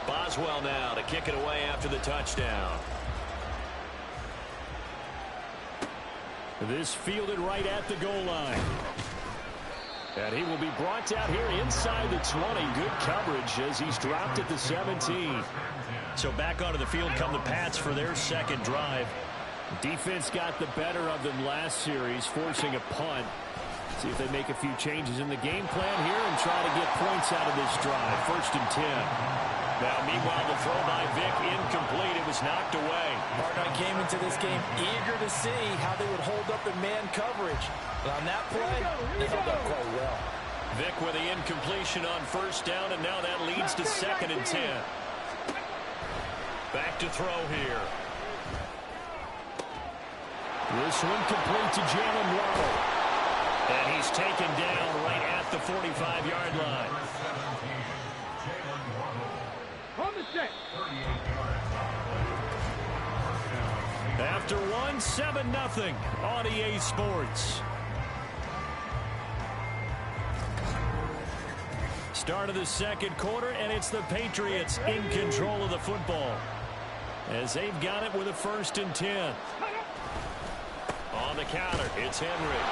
Boswell now to kick it away after the touchdown. This fielded right at the goal line. And he will be brought out here inside the 20. Good coverage as he's dropped at the 17. So back onto the field come the Pats for their 2nd drive. Defense got the better of them last series, forcing a punt. See if they make a few changes in the game plan here and try to get points out of this drive. 1st and 10. Now, meanwhile, the throw by Vick incomplete. It was knocked away. Hardman came into this game eager to see how they would hold up in man coverage. But on that play, they held up quite well. Vick with the incompletion on 1st down, and now that leads to 2nd and 10. Back to throw here. This one complete to Jalen Waddle. And he's taken down right at the 45-yard line. After one, 7-0 on EA Sports. Start of the 2nd quarter, and it's the Patriots in control of the football as they've got it with a 1st and 10. On the counter, it's Henry.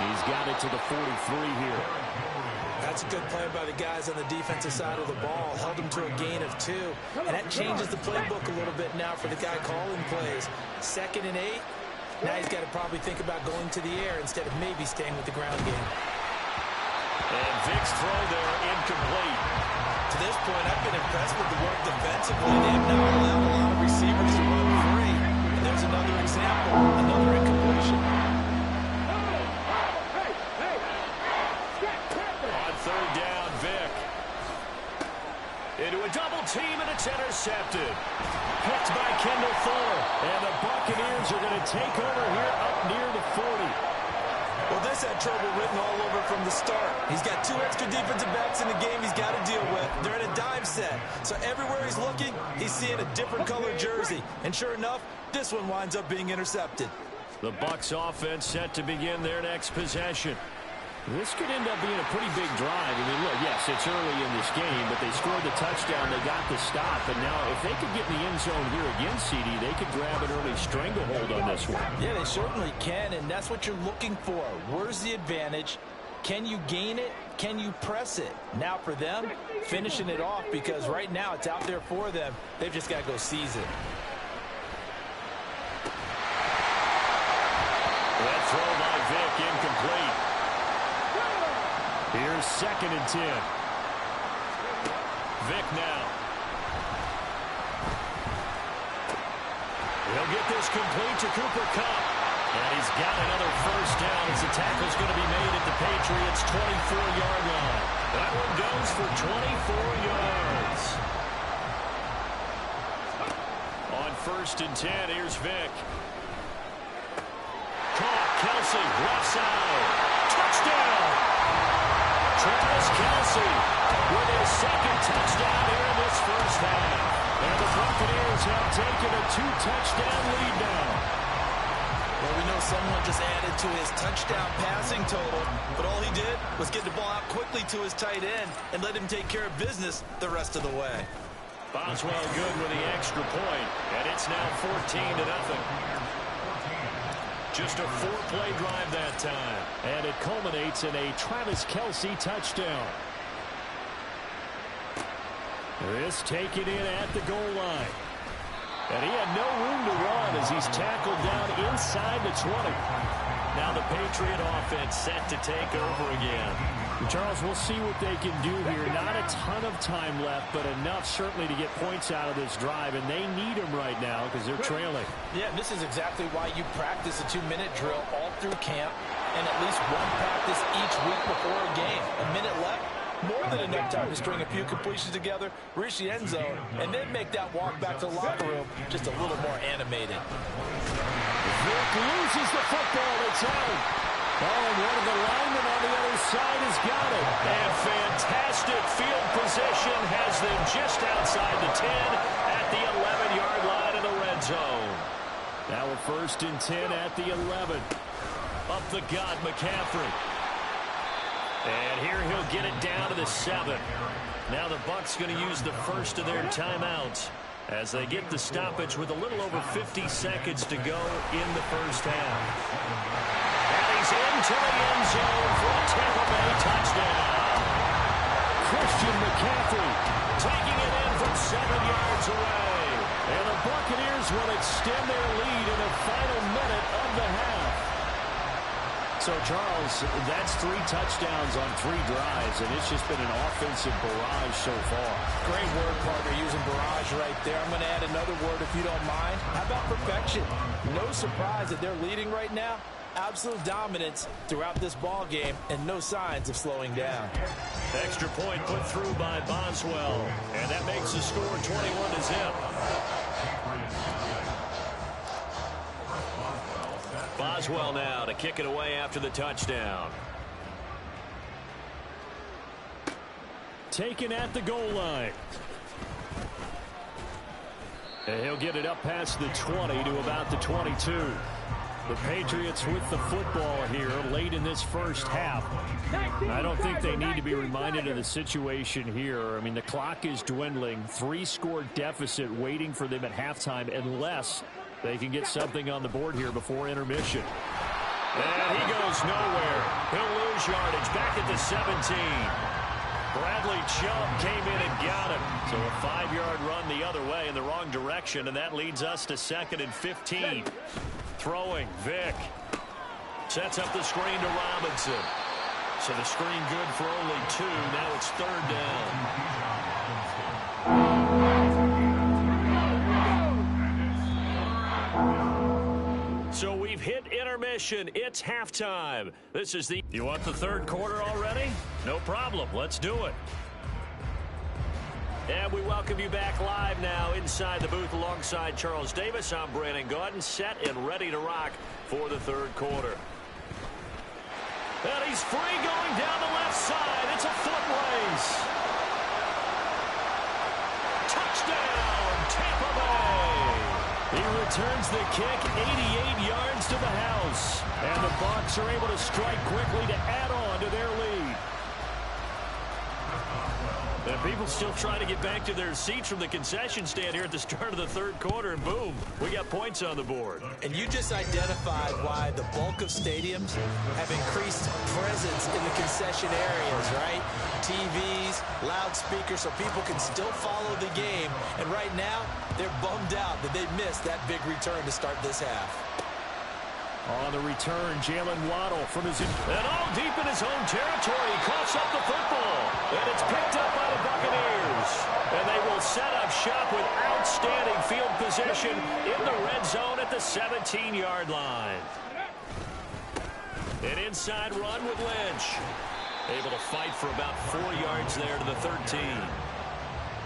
He's got it to the 43 here. That's a good play by the guys on the defensive side of the ball. Held him to a gain of 2. And that changes the playbook a little bit now for the guy calling plays. 2nd and 8. Now he's got to probably think about going to the air instead of maybe staying with the ground game. And Vick's throw there incomplete. To this point, I've been impressed with the work defensively. They have not allowed a lot of receivers to run free. And there's another example, another incompletion. On 3rd down, Vick. Into a double team, and it's intercepted. Picked by Kendall Fuller. And the Buccaneers are going to take over here up near the 40. Well, this had trouble written all over from the start. He's got 2 extra defensive backs in the game he's got to deal with. They're in a dime set. So everywhere he's looking, he's seeing a different colored jersey. And sure enough, this one winds up being intercepted. The Bucs offense set to begin their next possession. This could end up being a pretty big drive. I mean, look, yes, it's early in this game, but they scored the touchdown. They got the stop. And now if they could get in the end zone here again, CD, they could grab an early stranglehold on this one. Yeah, they certainly can, and that's what you're looking for. Where's the advantage? Can you gain it? Can you press it? Now for them, finishing it off, because right now it's out there for them. They've just got to go seize it. That throw by Vick incomplete. Here's 2nd and 10. Vick now. He'll get this complete to Cooper Kupp. And he's got another first down as the tackle's going to be made at the Patriots' 24-yard line. That one goes for 24 yards. On 1st and 10, here's Vick. Caught, Kelsey, left side. Touchdown! Travis Kelsey with his 2nd touchdown here in this first half. And the Buccaneers have taken a 2-touchdown lead now. Well, we know someone just added to his touchdown passing total, but all he did was get the ball out quickly to his tight end and let him take care of business the rest of the way. Boswell good with the extra point, and it's now 14-0. Just a 4-play drive that time. And it culminates in a Travis Kelsey touchdown. This taken in at the goal line. And he had no room to run as he's tackled down inside the 20. Now the Patriot offense set to take over again. Charles, we'll see what they can do here. Not a ton of time left, but enough certainly to get points out of this drive, and they need them right now because they're trailing. Yeah, this is exactly why you practice a 2-minute drill all through camp and at least one practice each week before a game. A minute left, more than enough time to string a few completions together, reach the end zone, and then make that walk back to the locker room just a little more animated. Vick loses the football. It's out. Oh, and one of the linemen on the other side has got it. And fantastic field position has them just outside the 10 at the 11-yard line in the red zone. Now a 1st and 10 at the 11. Up the gut, McCaffrey. And here he'll get it down to the 7. Now the Bucs going to use the first of their timeouts as they get the stoppage with a little over 50 seconds to go in the first half. And he's into the end zone for a Tampa Bay touchdown. Christian McCaffrey taking it in from 7 yards away. And the Buccaneers will extend their lead in the final minute of the half. So, Charles, that's 3 touchdowns on 3 drives, and it's just been an offensive barrage so far. Great word, partner, using barrage right there. I'm going to add another word if you don't mind. How about perfection? No surprise that they're leading right now. Absolute dominance throughout this ball game and no signs of slowing down. Extra point put through by Boswell, and that makes the score 21-0. Boswell now to kick it away after the touchdown. Taken at the goal line. And he'll get it up past the 20 to about the 22. The Patriots with the football here late in this first half. I don't think they need to be reminded of the situation here. I mean, the clock is dwindling. 3-score deficit waiting for them at halftime unless they can get something on the board here before intermission. And he goes nowhere. He'll lose yardage back at the 17. Bradley Chubb came in and got him. So a 5-yard run the other way in the wrong direction, and that leads us to 2nd and 15. Throwing, Vick. Sets up the screen to Robinson. So the screen good for only 2. Now it's 3rd down. So we've hit intermission. It's halftime. This is the... You want the 3rd quarter already? No problem. Let's do it. And we welcome you back live now inside the booth alongside Charles Davis. I'm Brandon Gaudin, set and ready to rock for the 3rd quarter. And he's free going down the left side. It's a foot race. Touchdown, Tampa Bay. He returns the kick 88 yards to the house. And the Bucs are able to strike quickly to add on to their lead. And people still trying to get back to their seats from the concession stand here at the start of the third quarter, and boom, we got points on the board. And you just identified why the bulk of stadiums have increased presence in the concession areas, right? TVs, loudspeakers, so people can still follow the game. And right now, they're bummed out that they missed that big return to start this half. On the return, Jalen Waddle from his... And all deep in his home territory, he coughs up the football. And it's picked up by the Buccaneers. And they will set up shop with outstanding field position in the red zone at the 17-yard line. An inside run with Lynch. Able to fight for about 4 yards there to the 13.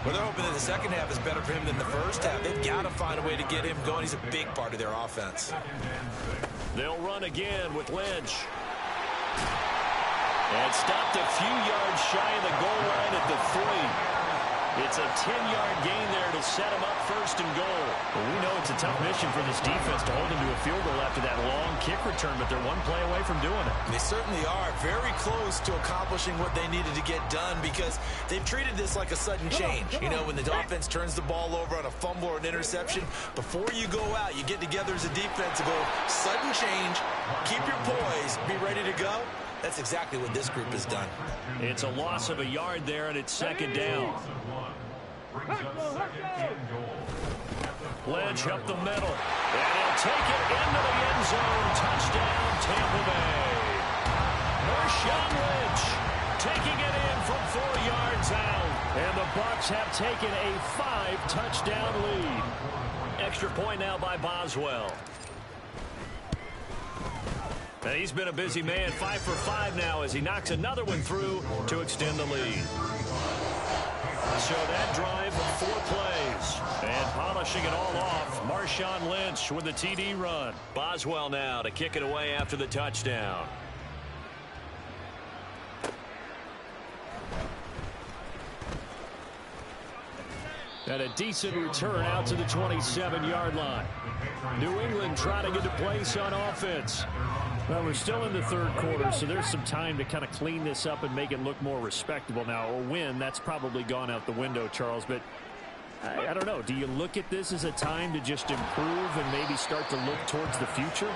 Well, they're hoping that the second half is better for him than the first half. They've got to find a way to get him going. He's a big part of their offense. They'll run again with Lynch. And stopped a few yards shy of the goal line at the 3. It's a 10-yard gain there to set him up first and goal. Well, we know it's a tough mission for this defense to hold him to a field goal after that long kick return, but they're one play away from doing it. They certainly are very close to accomplishing what they needed to get done because they've treated this like a sudden change. You know, when the offense turns the ball over on a fumble or an interception, before you go out, you get together as a defense and go, sudden change, keep your poise, be ready to go. That's exactly what this group has done. It's a loss of a yard there, and it's second down. Lynch up the middle. And he'll take it into the end zone. Touchdown, Tampa Bay. Marshawn Lynch taking it in from 4 yards out. And the Bucs have taken a 5-touchdown lead. Extra point now by Boswell. And he's been a busy man, 5 for 5 now as he knocks another one through to extend the lead. So that drive, 4 plays. And polishing it all off, Marshawn Lynch with the TD run. Boswell now to kick it away after the touchdown. And a decent return out to the 27-yard line. New England trying to get a place on offense. Well, we're still in the third quarter, so there's some time to kind of clean this up and make it look more respectable now. A win, that's probably gone out the window, Charles, but I don't know. Do you look at this as a time to just improve and maybe start to look towards the future?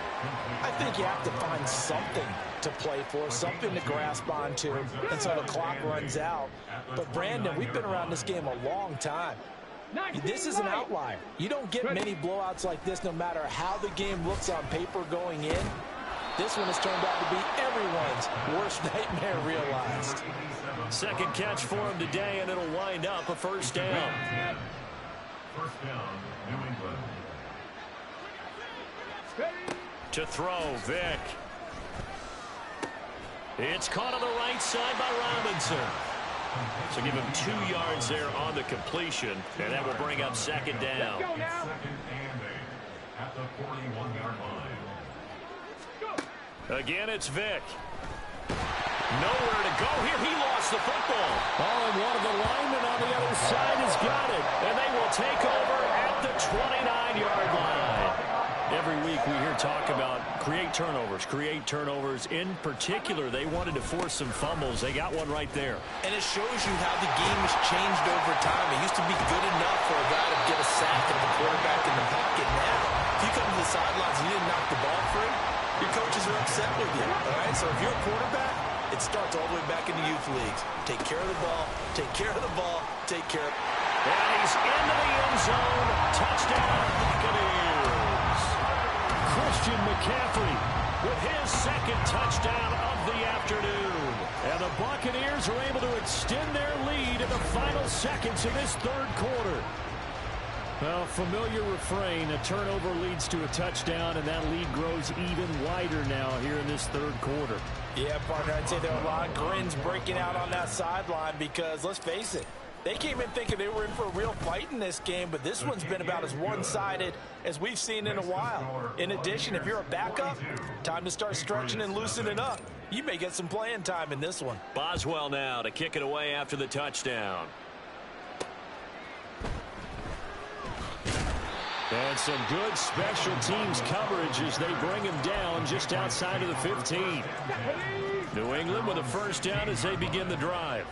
I think you have to find something to play for, something to grasp onto until the clock runs out. But, Brandon, we've been around this game a long time. This is an outlier. You don't get many blowouts like this no matter how the game looks on paper going in. This one has turned out to be everyone's worst nightmare realized. Second catch for him today, and it'll wind up a first down. First down, New England. To throw, Vick. It's caught on the right side by Robinson. So give him 2 yards there on the completion, and that will bring up second down. Second and 8 at the 41-yard line. Again, it's Vick. Nowhere to go here. He lost the football. Oh, and one of the linemen on the other side has got it. And they will take over at the 29-yard line. Every week we hear talk about create turnovers. In particular, they wanted to force some fumbles. They got one right there. And it shows you how the game has changed over time. It used to be good enough for a guy to get a sack and the quarterback in the pocket. Now, if you come to the sidelines and you didn't knock the ball free, your coaches are upset with you. All right, so if you're a quarterback, it starts all the way back in the youth leagues. Take care of the ball, take care of the ball, take care of... And he's into the end zone. Touchdown, Buccaneers. Christian McCaffrey with his second touchdown of the afternoon. And the Buccaneers are able to extend their lead in the final seconds of this third quarter. Well, familiar refrain, a turnover leads to a touchdown, and that lead grows even wider now here in this third quarter. Yeah, partner, I'd say there are a lot of grins breaking out on that sideline because, let's face it, They came in thinking they were in for a real fight in this game, but this one's been about as one-sided as we've seen in a while. In addition, if you're a backup, time to start stretching and loosening up. You may get some playing time in this one. Boswell now to kick it away after the touchdown. And some good special teams coverage as they bring him down just outside of the 15. New England with a first down as they begin the drive.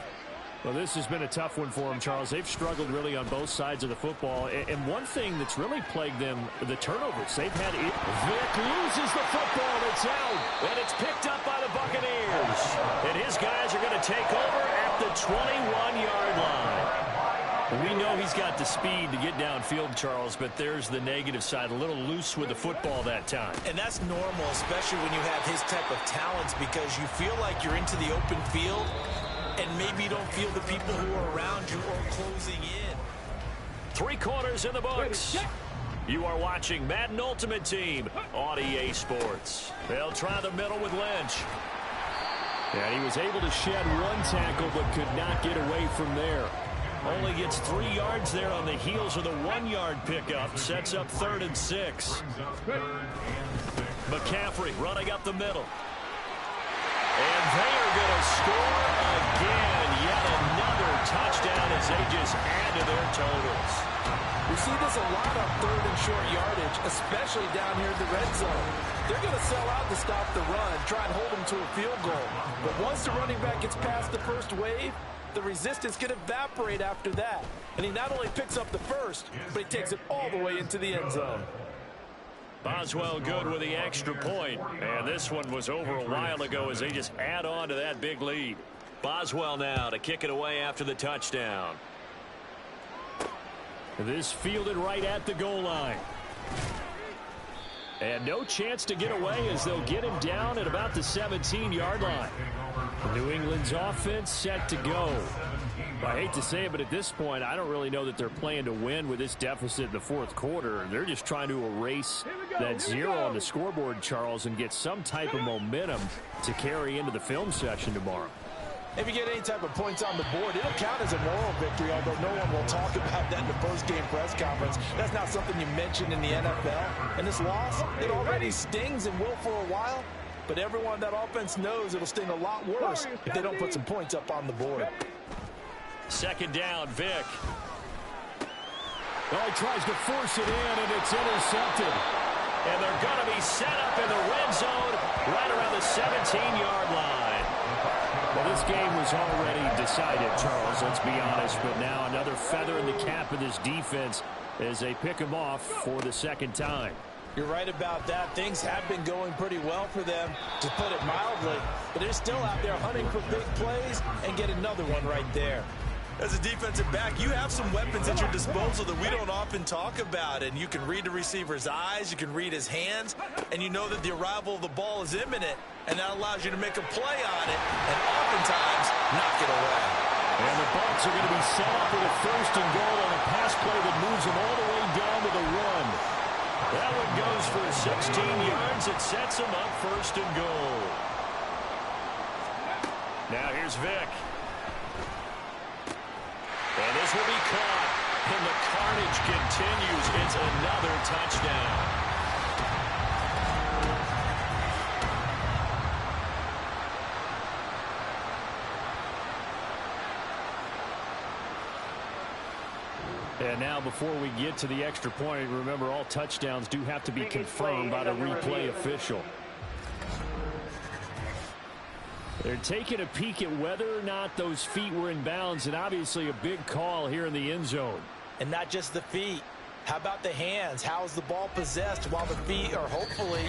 Well, this has been a tough one for them, Charles. They've struggled really on both sides of the football. And one thing that's really plagued them, the turnovers. They've had it. Vic loses the football. It's out. And it's picked up by the Buccaneers. And his guys are going to take over at the 21-yard line. We know he's got the speed to get downfield, Charles, but there's the negative side. A little loose with the football that time. And that's normal, especially when you have his type of talents, because you feel like you're into the open field, and maybe you don't feel the people who are around you or closing in. 3 quarters in the books. You are watching Madden Ultimate Team on EA Sports. They'll try the middle with Lynch. And he was able to shed 1 tackle but could not get away from there. Only gets 3 yards there on the heels of the 1-yard pickup. Sets up 3rd and 6. McCaffrey running up the middle. And they are going to score again. Yet another touchdown as they just add to their totals. We see this a lot on 3rd and short yardage, especially down here in the red zone. They're going to sell out to stop the run, try and hold them to a field goal. But once the running back gets past the first wave, the resistance can evaporate after that. And he not only picks up the first, but he takes it all the way into the end zone. Boswell good with the extra point. And this one was over a while ago as they just add on to that big lead. Boswell now to kick it away after the touchdown. This fielded right at the goal line. And no chance to get away as they'll get him down at about the 17-yard line. New England's offense set to go. I hate to say it, but at this point, I don't really know that they're playing to win with this deficit in the 4th quarter. They're just trying to erase that 0 on the scoreboard, Charles, and get some type of momentum to carry into the film session tomorrow. If you get any type of points on the board, it'll count as a moral victory, although no one will talk about that in the post-game press conference. That's not something you mention in the NFL. And this loss, it already stings and will for a while. But everyone that offense knows it'll sting a lot worse if they don't put some points up on the board. 2nd down, Vic. Well, he tries to force it in, and it's intercepted. And they're going to be set up in the red zone right around the 17-yard line. Well, this game was already decided, Charles, let's be honest. But now another feather in the cap of this defense as they pick him off for the 2nd time. You're right about that. Things have been going pretty well for them, to put it mildly. But they're still out there hunting for big plays and get another one right there. As a defensive back, you have some weapons at your disposal that we don't often talk about. And you can read the receiver's eyes, you can read his hands, and you know that the arrival of the ball is imminent. And that allows you to make a play on it and oftentimes knock it away. And the Bucs are going to be set up with a 1st and goal on a pass play that moves them all the way down to the run. That one goes for 16 yards. It sets them up 1st and goal. Now here's Vic. And this will be caught. And the carnage continues. It's another touchdown. And now before we get to the extra point, remember all touchdowns do have to be confirmed by the replay official. They're taking a peek at whether or not those feet were in bounds, and obviously a big call here in the end zone. And not just the feet. How about the hands? How's the ball possessed while the feet are hopefully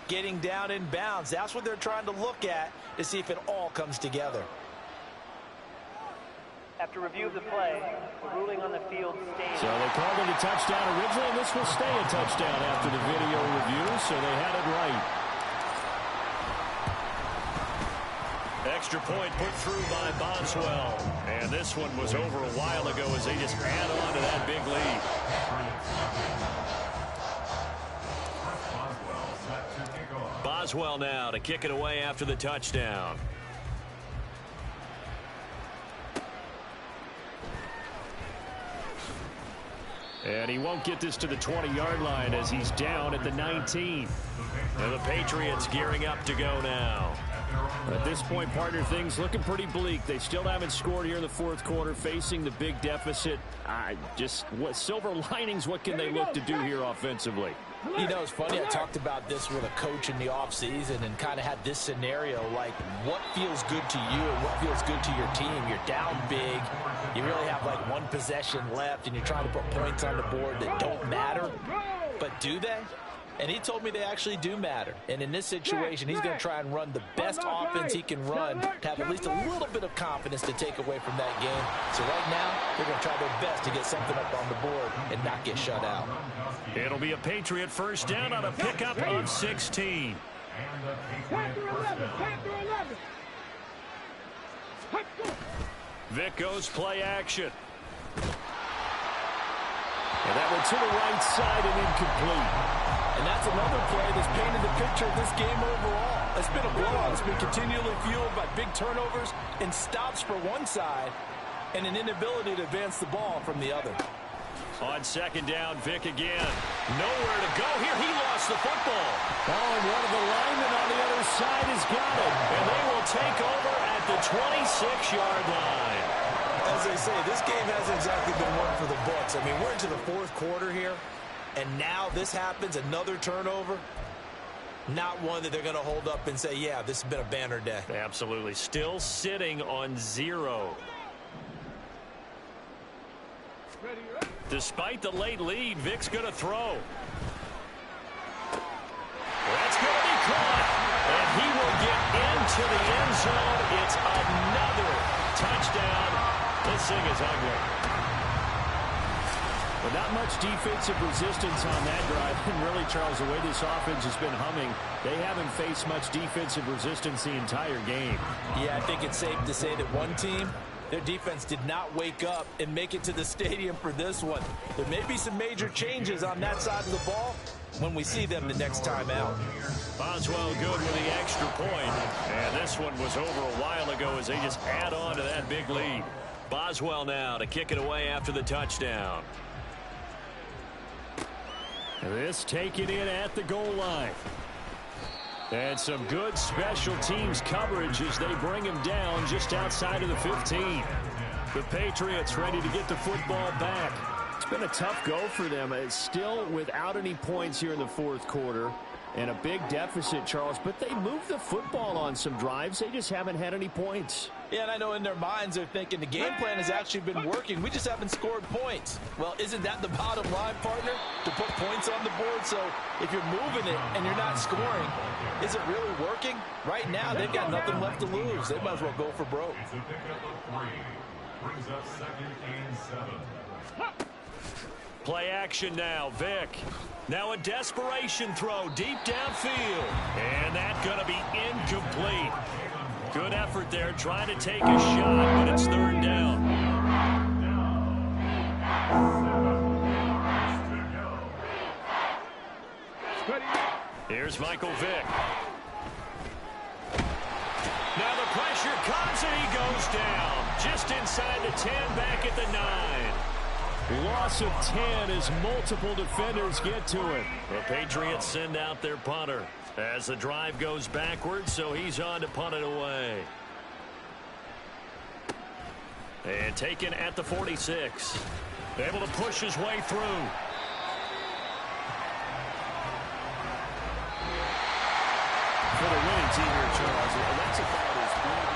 getting down in bounds? That's what they're trying to look at to see if it all comes together. After review of the play, the ruling on the field stays. So they called it a touchdown originally, and this will stay a touchdown after the video review, so they had it right. Extra point put through by Boswell. And this one was over a while ago as they just add on to that big lead. Boswell now to kick it away after the touchdown. And he won't get this to the 20-yard line as he's down at the 19. And the Patriots gearing up to go now. At this point, partner, things looking pretty bleak. They still haven't scored here in the fourth quarter, facing the big deficit. What silver linings, what can they look to do here offensively? You know, it's funny, I talked about this with a coach in the offseason and kind of had this scenario, like what feels good to you and what feels good to your team. You're down big. You really have like one possession left, and you're trying to put points on the board that don't matter. But do they? And he told me they actually do matter. And in this situation, he's going to try and run the best offense he can run to have at least a little bit of confidence to take away from that game. So right now, they're going to try their best to get something up on the board and not get shut out. It'll be a Patriot first down on a pickup of 16. Vic goes play action. And that one to the right side and incomplete. And that's another play that's painted the picture of this game overall. It's been a blowout. It's been continually fueled by big turnovers and stops for one side and an inability to advance the ball from the other. On second down, Vic again. Nowhere to go here. He lost the football. Oh, and one of the linemen on the other side has got it. And they will take over at the 26-yard line. As they say, this game hasn't exactly been one for the books. I mean, we're into the fourth quarter here, and now this happens, another turnover. Not one that they're going to hold up and say, yeah, this has been a banner day. Absolutely. Still sitting on 0. Despite the late lead, Vic's going to throw. That's going to be caught. And he will get into the end zone. It's another touchdown. This thing is ugly. But not much defensive resistance on that drive. And really, Charles, the way this offense has been humming, they haven't faced much defensive resistance the entire game. Yeah, I think it's safe to say that one team, their defense did not wake up and make it to the stadium for this one. There may be some major changes on that side of the ball when we see them the next time out. Boswell good with the extra point. And this one was over a while ago as they just add on to that big lead. Boswell now to kick it away after the touchdown. This taken in at the goal line. And some good special teams coverage as they bring him down just outside of the 15. The Patriots ready to get the football back. It's been a tough go for them. It's still without any points here in the fourth quarter. And a big deficit, Charles. But they moved the football on some drives. They just haven't had any points. Yeah, and I know in their minds they're thinking the game plan has actually been working. We just haven't scored points. Well, isn't that the bottom line, partner? To put points on the board. So if you're moving it and you're not scoring, is it really working? Right now, they've got nothing left to lose. They might as well go for broke. Brings up 2nd and 7. Play action now, Vic. Now a desperation throw deep downfield. And that's going to be incomplete. Good effort there trying to take a shot, but it's third down. Here's Michael Vick. Now the pressure comes and he goes down. Just inside the 10, back at the 9. Loss of 10 as multiple defenders get to it. The Patriots send out their punter as the drive goes backwards, so he's on to punt it away. And taken at the 46. Able to push his way through. For the winning team here, Charles, that's about as good.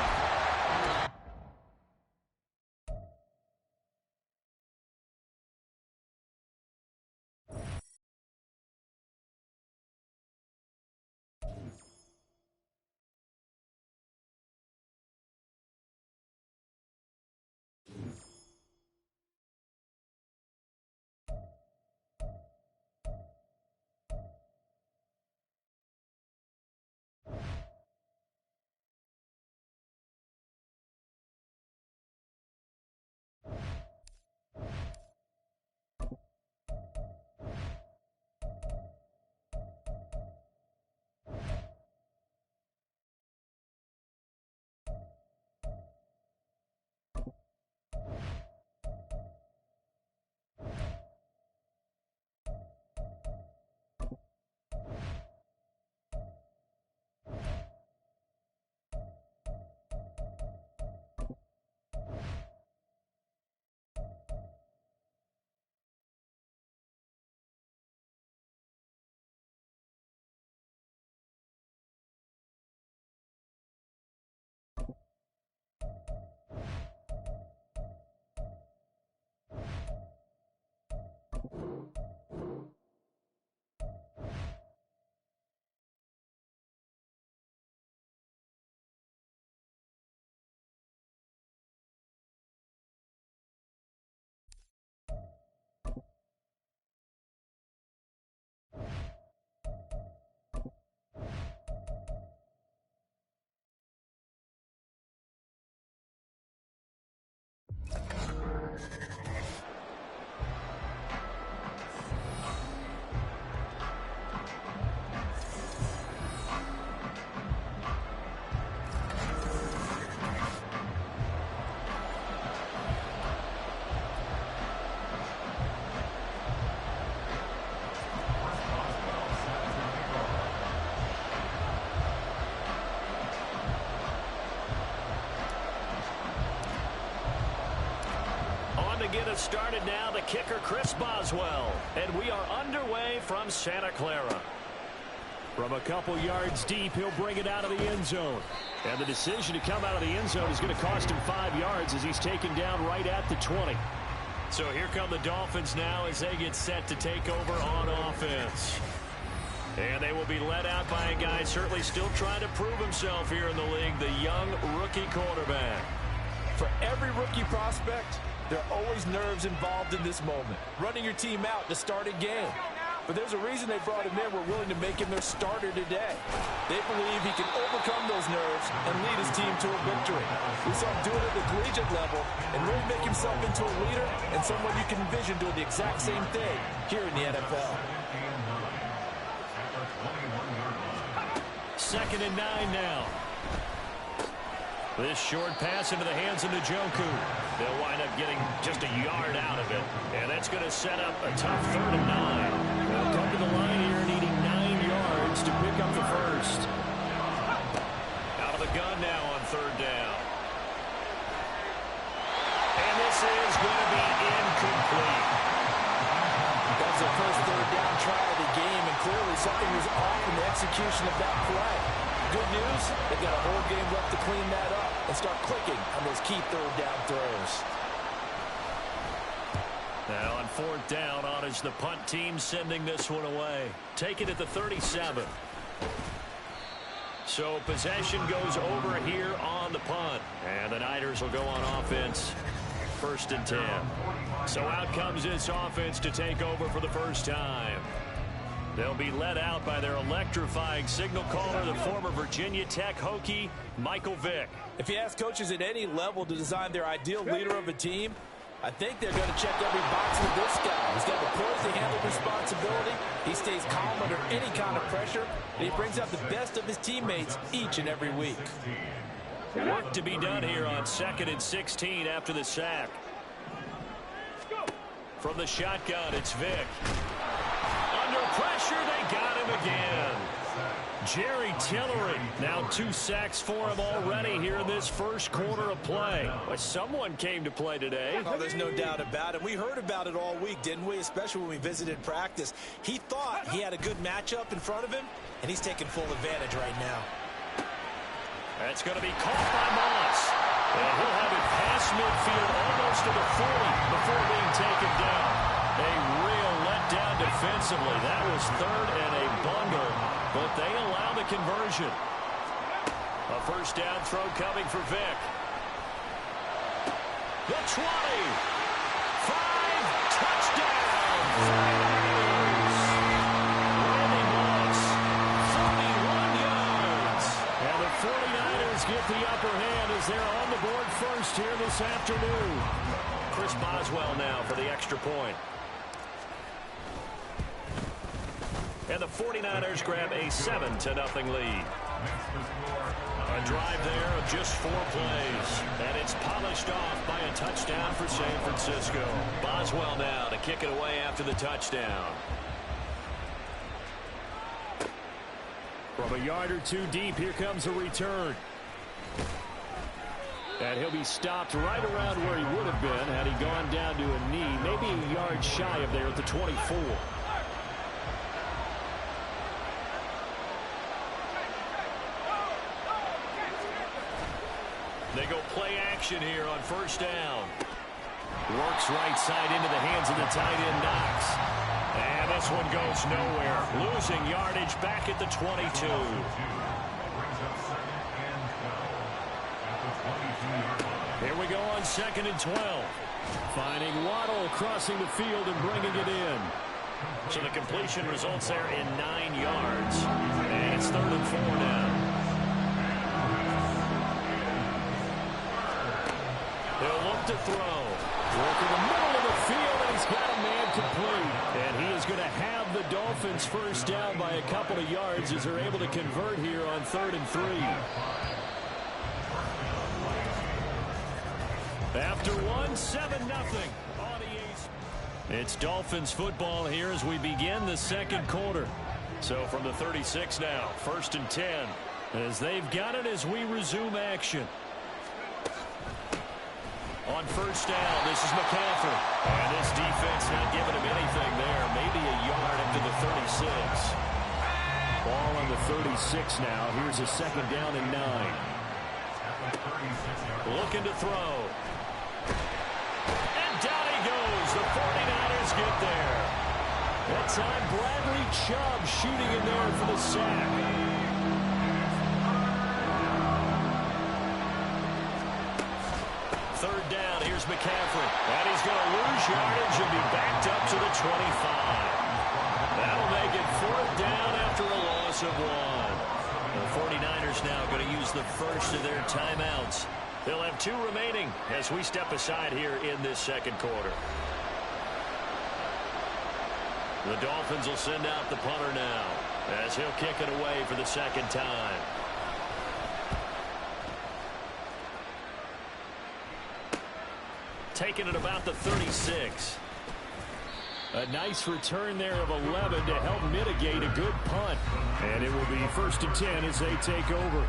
To get us started now, the kicker, Chris Boswell. And we are underway from Santa Clara. From a couple yards deep, he'll bring it out of the end zone. And the decision to come out of the end zone is going to cost him 5 yards as he's taken down right at the 20. So here come the Dolphins now as they get set to take over on offense. And they will be led out by a guy certainly still trying to prove himself here in the league, the young rookie quarterback. For every rookie prospect, there are always nerves involved in this moment. Running your team out to start a game. But there's a reason they brought him in. We're willing to make him their starter today. They believe he can overcome those nerves and lead his team to a victory. We saw him do it at the collegiate level and really make himself into a leader and someone you can envision doing the exact same thing here in the NFL. 2nd and 9 now. This short pass into the hands of Njoku. They'll wind up getting just a yard out of it. And that's going to set up a tough 3rd and 9. They'll come to the line here needing 9 yards to pick up the first. Out of the gun now on 3rd down. And this is going to be incomplete. That was the first 3rd down try of the game, and clearly something was off in the execution of that play. Good news, they've got a whole game left to clean that up and start clicking on those key 3rd down throws. Now on 4th down, on is the punt team sending this one away. Take it at the 37. So possession goes over here on the punt. And the Niners will go on offense. 1st and 10. So out comes this offense to take over for the first time. They'll be led out by their electrifying signal caller, the former Virginia Tech Hokie, Michael Vick. If you ask coaches at any level to design their ideal leader of a team, I think they're going to check every box with this guy. He's got the poise to handle responsibility. He stays calm under any kind of pressure, and he brings out the best of his teammates each and every week. Work to be done here on 2nd and 16 after the sack. From the shotgun, it's Vick. Under pressure, they got him again. Jerry Tillery, now 2 sacks for him already here in this first quarter of play. But someone came to play today. Oh, there's no doubt about it. We heard about it all week, didn't we? Especially when we visited practice. He thought he had a good matchup in front of him, and he's taking full advantage right now. That's going to be caught by Moss. And he'll have it past midfield almost to the 40 before being taken down. A real letdown defensively. That was 3rd and a bundle, but they allow the conversion. A 1st down throw coming for Vick. The 20. 5 touchdowns. Randy Moss, 41 yards. And the 49ers get the upper hand as they're on the board first here this afternoon. Chris Boswell now for the extra point. And the 49ers grab a 7-0 lead. A drive there of just 4 plays. And it's polished off by a touchdown for San Francisco. Boswell now to kick it away after the touchdown. From a yard or 2 deep, here comes a return. And he'll be stopped right around where he would have been had he gone down to a knee, maybe a yard shy of there at the 24. They go play action here on 1st down. Works right side into the hands of the tight end Knox. And this one goes nowhere. Losing yardage back at the 22. Here we go on 2nd and 12. Finding Waddle crossing the field and bringing it in. So the completion results there in 9 yards. And it's 3rd and 4 now. They'll look to throw. Working the middle of the field, and he's got a man complete. And he is going to have the Dolphins first down by a couple of yards as they're able to convert here on 3rd and 3. After 7-0. It's Dolphins football here as we begin the second quarter. So from the 36 now, 1st and 10, as they've got it as we resume action. On 1st down, this is McCaffrey. And this defense not giving him anything there. Maybe a yard up to the 36. Ball on the 36 now. Here's a 2nd down and 9. Looking to throw. And down he goes. The 49ers get there. That time Bradley Chubb shooting in there for the sack. Third down, here's McCaffrey. And he's going to lose yardage and be backed up to the 25. That'll make it 4th down after a loss of 1. The 49ers now going to use the first of their timeouts. They'll have 2 remaining as we step aside here in this second quarter. The Dolphins will send out the punter now as he'll kick it away for the 2nd time. Taking it about the 36. A nice return there of 11 to help mitigate a good punt. And it will be 1st and 10 as they take over.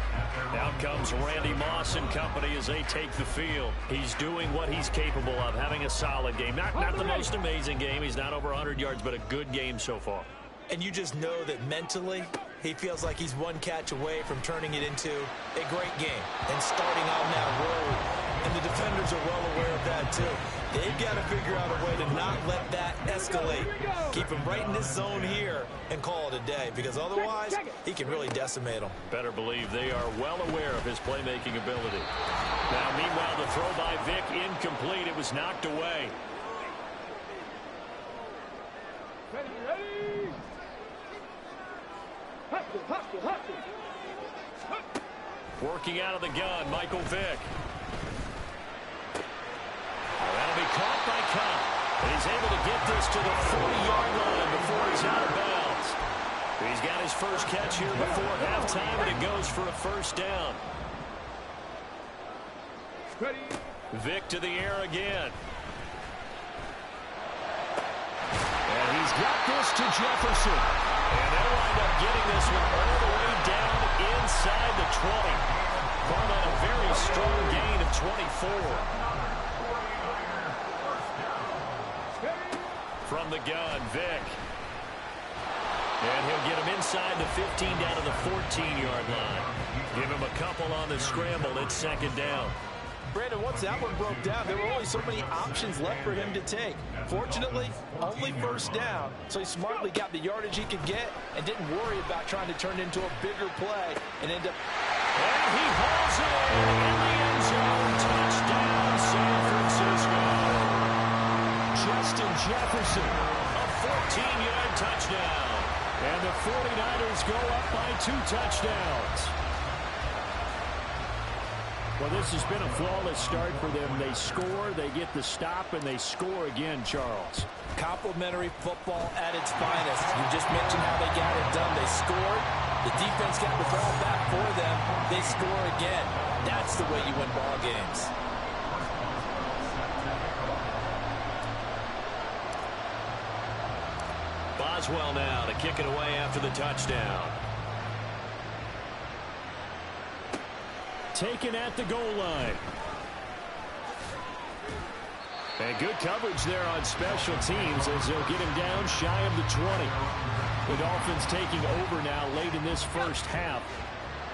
Out comes Randy Moss and company as they take the field. He's doing what he's capable of, having a solid game. Not the most amazing game. He's not over 100 yards, but a good game so far. And you just know that mentally, he feels like he's one catch away from turning it into a great game and starting on that road. And the defenders are well aware of that, too. They've got to figure out a way to not let that escalate. Keep him right in this zone here and call it a day, because otherwise he can really decimate them. Better believe they are well aware of his playmaking ability. Now, meanwhile, the throw by Vick incomplete. It was knocked away. Working out of the gun, Michael Vick. That'll be caught by Cup. And he's able to get this to the 40-yard line before he's out of bounds. He's got his first catch here before halftime, and it goes for a 1st down. Vick to the air again. And he's got this to Jefferson. And they'll wind up getting this one all the way down inside the 20. Called on a very strong gain of 24. From the gun, Vick. And he'll get him inside the 15 down to the 14-yard line. Give him a couple on the scramble. It's 2nd down. Brandon, once that one broke down, there were only so many options left for him to take. Fortunately, only 1st down, so he smartly got the yardage he could get and didn't worry about trying to turn it into a bigger play and end up... And he hauls it in the end zone. Touchdown, San Francisco. Justin Jefferson, a 14-yard touchdown. And the 49ers go up by 2 touchdowns. Well, this has been a flawless start for them. They score, they get the stop, and they score again, Charles. Complimentary football at its finest. You just mentioned how they got it done. They scored. The defense got the ball back for them. They score again. That's the way you win ball games. Boswell now to kick it away after the touchdown. Taken at the goal line. And good coverage there on special teams as they'll get him down shy of the 20. The Dolphins taking over now late in this first half.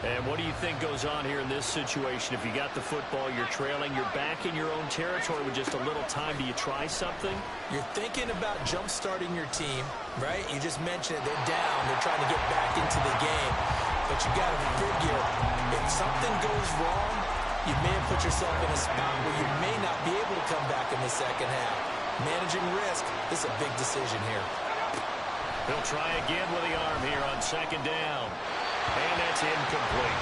And what do you think goes on here in this situation? If you got the football, you're trailing, you're back in your own territory with just a little time. Do you try something? You're thinking about jump-starting your team, right? You just mentioned it. They're down. They're trying to get back into the game. But you got to figure, if something goes wrong, you may have put yourself in a spot where you may not be able to come back in the second half. Managing risk is a big decision here. He'll try again with the arm here on 2nd down. And that's incomplete.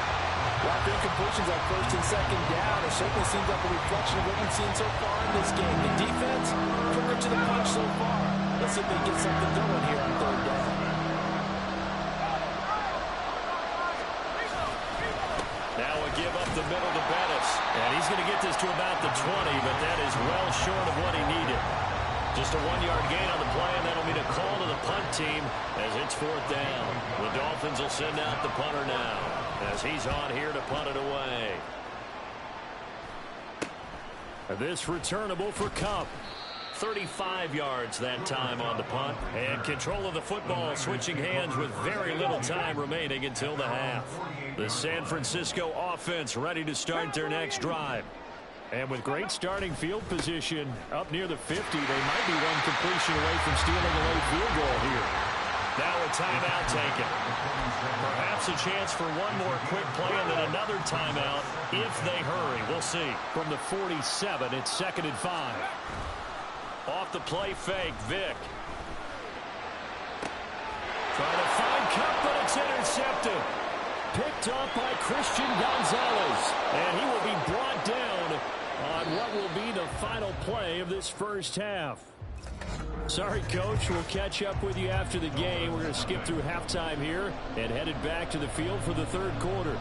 Well, after incompletions on first and second down, it certainly seems like a reflection of what we've seen so far in this game. The defense, quicker to the punch so far. Let's see if they get something going here on third down. Now a give up the middle to Bettis. And he's going to get this to about the 20, but that is well short of what he needed. Just a 1-yard gain on the play, and that'll mean a call to the punt team as it's fourth down. The Dolphins will send out the punter now as he's on here to punt it away. This returnable for Kupp. 35 yards that time on the punt. And control of the football switching hands with very little time remaining until the half. The San Francisco offense ready to start their next drive. And with great starting field position up near the 50, they might be one completion away from stealing a late field goal here. Now a timeout taken. Perhaps a chance for one more quick play and then another timeout if they hurry. We'll see. From the 47, it's 2nd and 5. Off the play fake, Vick. Trying to find Kupp, but it's intercepted. Picked off by Christian Gonzalez. And he will be brought down on what will be the final play of this first half. Sorry, Coach. We'll catch up with you after the game. We're going to skip through halftime here and headed back to the field for the third quarter.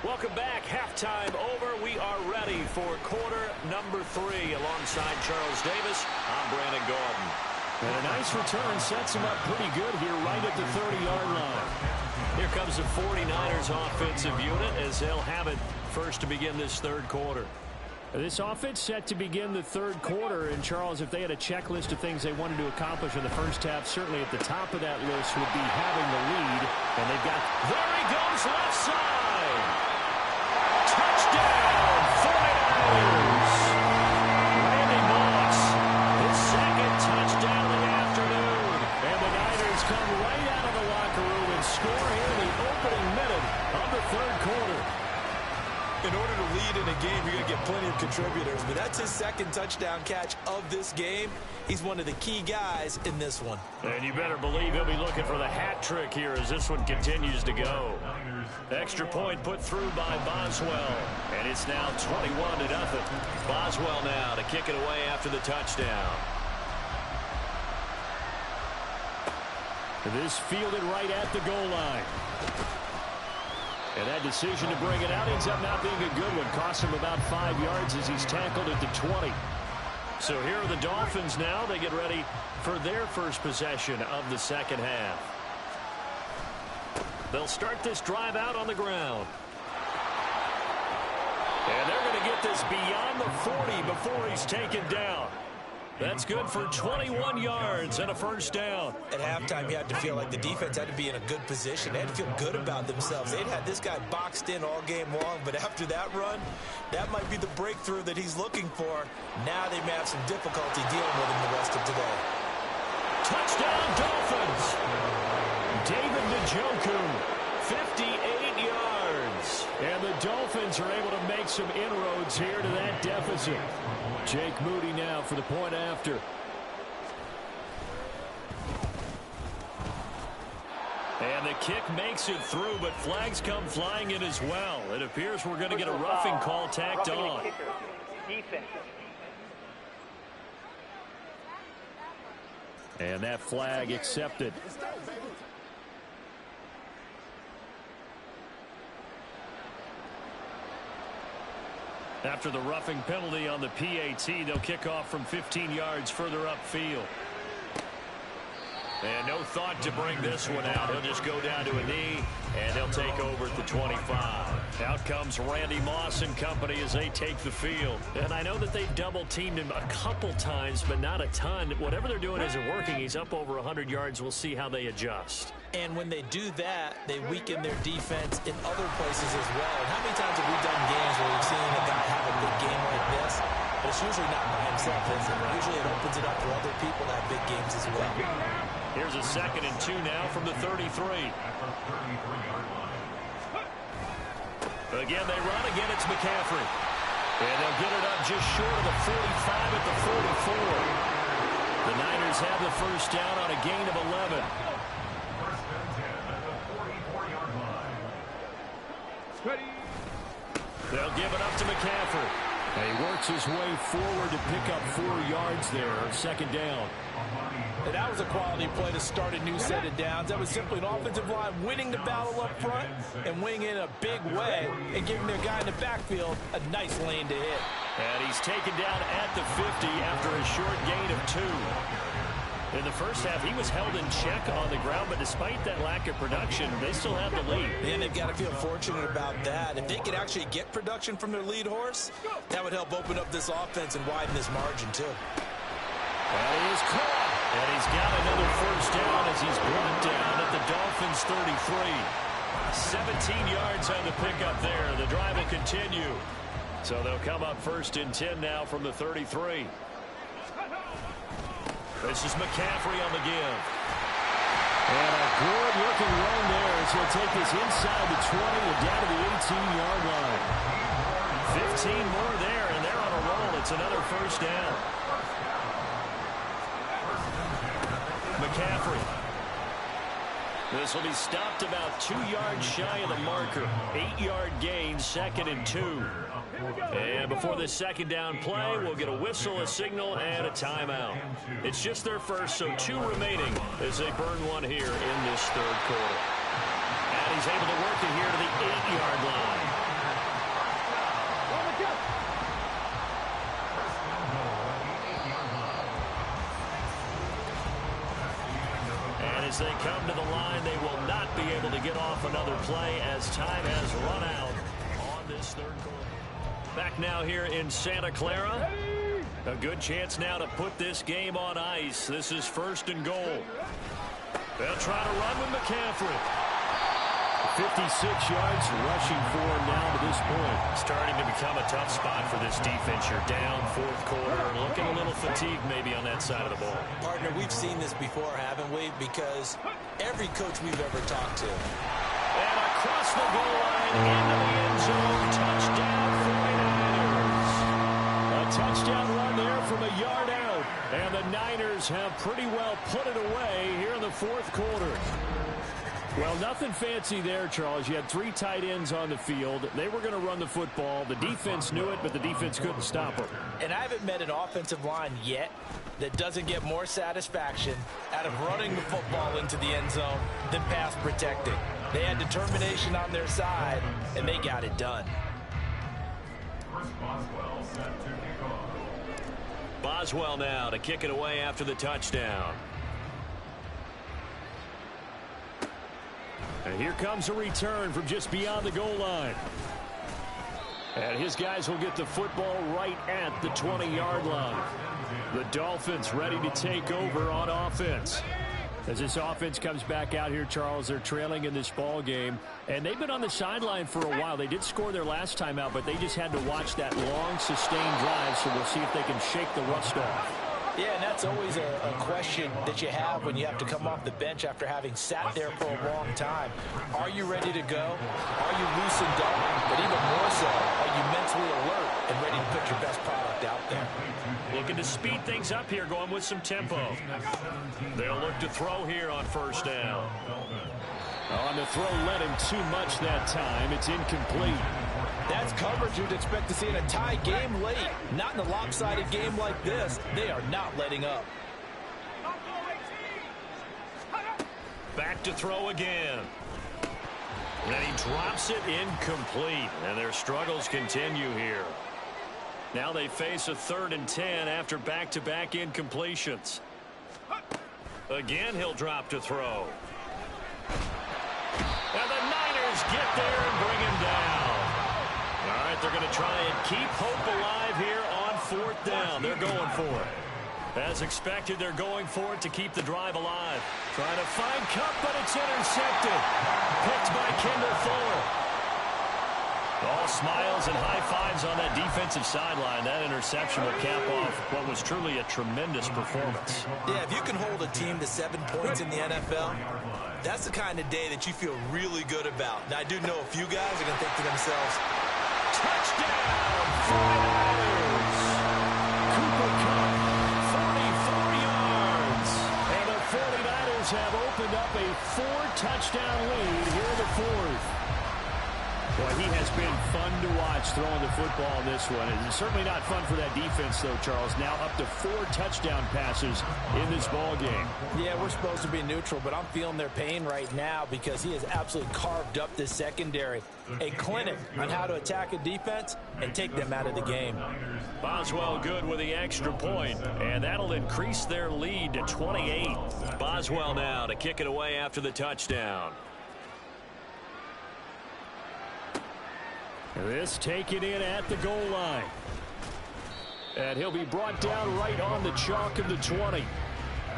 Welcome back. Halftime over. We are ready for quarter number 3. Alongside Charles Davis, I'm Brandon Gordon. And a nice return sets him up pretty good here right at the 30-yard line. Here comes the 49ers offensive unit as they'll have it first to begin this third quarter. This offense set to begin the third quarter. And, Charles, if they had a checklist of things they wanted to accomplish in the first half, certainly at the top of that list would be having the lead. And they've got... There he goes, left side! Touchdown, 49ers! Randy Moss, his second touchdown of the afternoon. And the Niners come right out of the locker room and score here in the opening minute of the third quarter. In order to lead in a game, you're going to get plenty of contributors, but that's his second touchdown catch of this game. He's one of the key guys in this one. And you better believe he'll be looking for the hat trick here as this one continues to go. Extra point put through by Boswell, and it's now 21-0. Boswell now to kick it away after the touchdown. This fielded right at the goal line. And that decision to bring it out ends up not being a good one. Cost him about 5 yards as he's tackled at the 20. So here are the Dolphins now. They get ready for their first possession of the second half. They'll start this drive out on the ground. And they're going to get this beyond the 40 before he's taken down. That's good for 21 yards and a first down. At halftime, you had to feel like the defense had to be in a good position. They had to feel good about themselves. They'd had this guy boxed in all game long, but after that run, that might be the breakthrough that he's looking for. Now they may have some difficulty dealing with him the rest of today. Touchdown, Dolphins! David Njoku, 58 yards. And the Dolphins are able to make some inroads here to that deficit. Jake Moody now for the point after. And the kick makes it through, but flags come flying in as well. It appears we're going to get a roughing call tacked on. Defense. And that flag accepted. After the roughing penalty on the PAT, they'll kick off from 15 yards further upfield. And no thought to bring this one out. He'll just go down to a knee, and they'll take over at the 25. Out comes Randy Moss and company as they take the field. And I know that they've double-teamed him a couple times, but not a ton. Whatever they're doing isn't working. He's up over 100 yards. We'll see how they adjust. And when they do that, they weaken their defense in other places as well. And how many times have we done games where we've seen a guy have a big game like this? But it's usually not by himself, is it? Usually it opens it up for other people to have big games as well. Here's a 2nd and 2 now from the 33. Again, they run. Again, it's McCaffrey. And they'll get it up just short of the 45 at the 44. The Niners have the first down on a gain of 11. They'll give it up to McCaffrey. And he works his way forward to pick up 4 yards there on second down. And that was a quality play to start a new set of downs. That was simply an offensive line winning the battle up front and winning in a big way and giving their guy in the backfield a nice lane to hit. And he's taken down at the 50 after a short gain of 2. In the first half, he was held in check on the ground, but despite that lack of production, they still have the lead. And they've got to feel fortunate about that. If they could actually get production from their lead horse, that would help open up this offense and widen this margin, too. And he is caught. And he's got another first down as he's brought down at the Dolphins' 33. 17 yards on the pickup there. The drive will continue. So they'll come up first and 10 now from the 33. This is McCaffrey on the give. And a good-looking run there as he'll take this inside the 20 and down to the 18-yard line. 15 more there, and they're on a roll. It's another first down. McCaffrey. This will be stopped about 2 yards shy of the marker. 8-yard gain, 2nd and 2. And before the second down play, we'll get a whistle, a signal, and a timeout. It's just their first, so 2 remaining as they burn one here in this third quarter. And he's able to work it here to the 8-yard line. And as they come to the line, they will not be able to get off another play as time has run out on this third quarter. Back now here in Santa Clara. A good chance now to put this game on ice. This is 1st and goal. They'll try to run with McCaffrey. 56 yards rushing for him now to this point. Starting to become a tough spot for this defense. You're down 4th quarter. Looking a little fatigued maybe on that side of the ball. Partner, we've seen this before, haven't we? Because every coach we've ever talked to. And across the goal line into the end zone. Touchdown 49ers. A touchdown run there from a yard out. And the Niners have pretty well put it away here in the 4th quarter. Well, nothing fancy there, Charles. You had 3 tight ends on the field. They were going to run the football. The defense knew it, but the defense couldn't stop them. And I haven't met an offensive line yet that doesn't get more satisfaction out of running the football into the end zone than pass protecting. They had determination on their side, and they got it done. Boswell now to kick it away after the touchdown. And here comes a return from just beyond the goal line. And his guys will get the football right at the 20-yard line. The Dolphins ready to take over on offense. As this offense comes back out here, Charles, they're trailing in this ball game. And they've been on the sideline for a while. They did score their last time out, but they just had to watch that long, sustained drive, so we'll see if they can shake the rust off. Yeah, and that's always a question that you have when you have to come off the bench after having sat there for a long time. Are you ready to go? Are you loosened up? But even more so, are you mentally alert and ready to put your best product out there? Looking to speed things up here, going with some tempo. They'll look to throw here on 1st down. On the throw, led him too much that time. It's incomplete. That's coverage you'd expect to see in a tie game late. Not in a lopsided game like this. They are not letting up. Back to throw again. And he drops it incomplete. And their struggles continue here. Now they face a 3rd and 10 after back-to-back incompletions. Again, he'll drop to throw. And the Niners get there and bring him down. All right, they're going to try and keep hope alive here on 4th down. They're going for it. As expected, they're going for it to keep the drive alive. Trying to find Kupp, but it's intercepted. Picked by Kendall Fuller. All smiles and high fives on that defensive sideline. That interception will cap off what was truly a tremendous performance. Yeah, if you can hold a team to 7 points in the NFL, that's the kind of day that you feel really good about. Now, I do know a few guys are going to think to themselves, touchdown, 49ers. Cooper Kupp, 44 yards. And the 49ers have opened up a 4-touchdown lead here in the 4th. Well, he has been fun to watch throwing the football in this one. It's certainly not fun for that defense, though, Charles. Now up to 4 touchdown passes in this ball game. Yeah, we're supposed to be neutral, but I'm feeling their pain right now because he has absolutely carved up this secondary. A clinic on how to attack a defense and take them out of the game. Boswell good with the extra point, and that'll increase their lead to 28. Boswell now to kick it away after the touchdown. This taken in at the goal line. And he'll be brought down right on the chalk of the 20.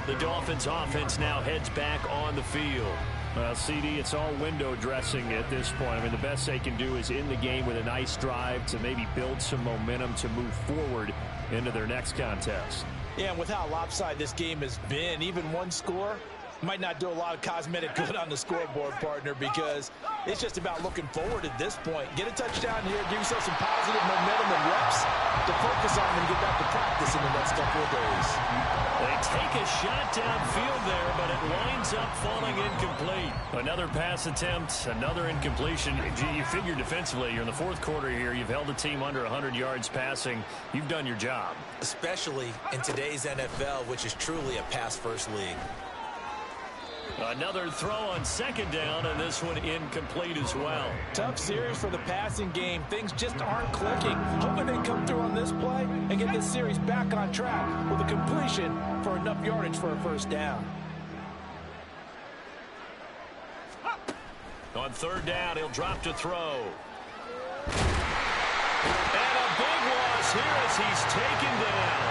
The Dolphins offense now heads back on the field. Well, CD, it's all window dressing at this point. I mean, the best they can do is in the game with a nice drive to maybe build some momentum to move forward into their next contest. Yeah, and with how lopsided this game has been, even one score might not do a lot of cosmetic good on the scoreboard, partner, because it's just about looking forward at this point. Get a touchdown here, give yourself some positive momentum and reps to focus on and get back to practice in the next couple of days. They take a shot downfield there, but it winds up falling incomplete. Another pass attempt, another incompletion. Gee, you figure defensively, you're in the fourth quarter here. You've held the team under 100 yards passing. You've done your job. Especially in today's NFL, which is truly a pass-first league. Another throw on second down, and this one incomplete as well. Tough series for the passing game. Things just aren't clicking. Hoping they come through on this play and get this series back on track with a completion for enough yardage for a first down. On third down, he'll drop to throw. And a big loss here as he's taken down.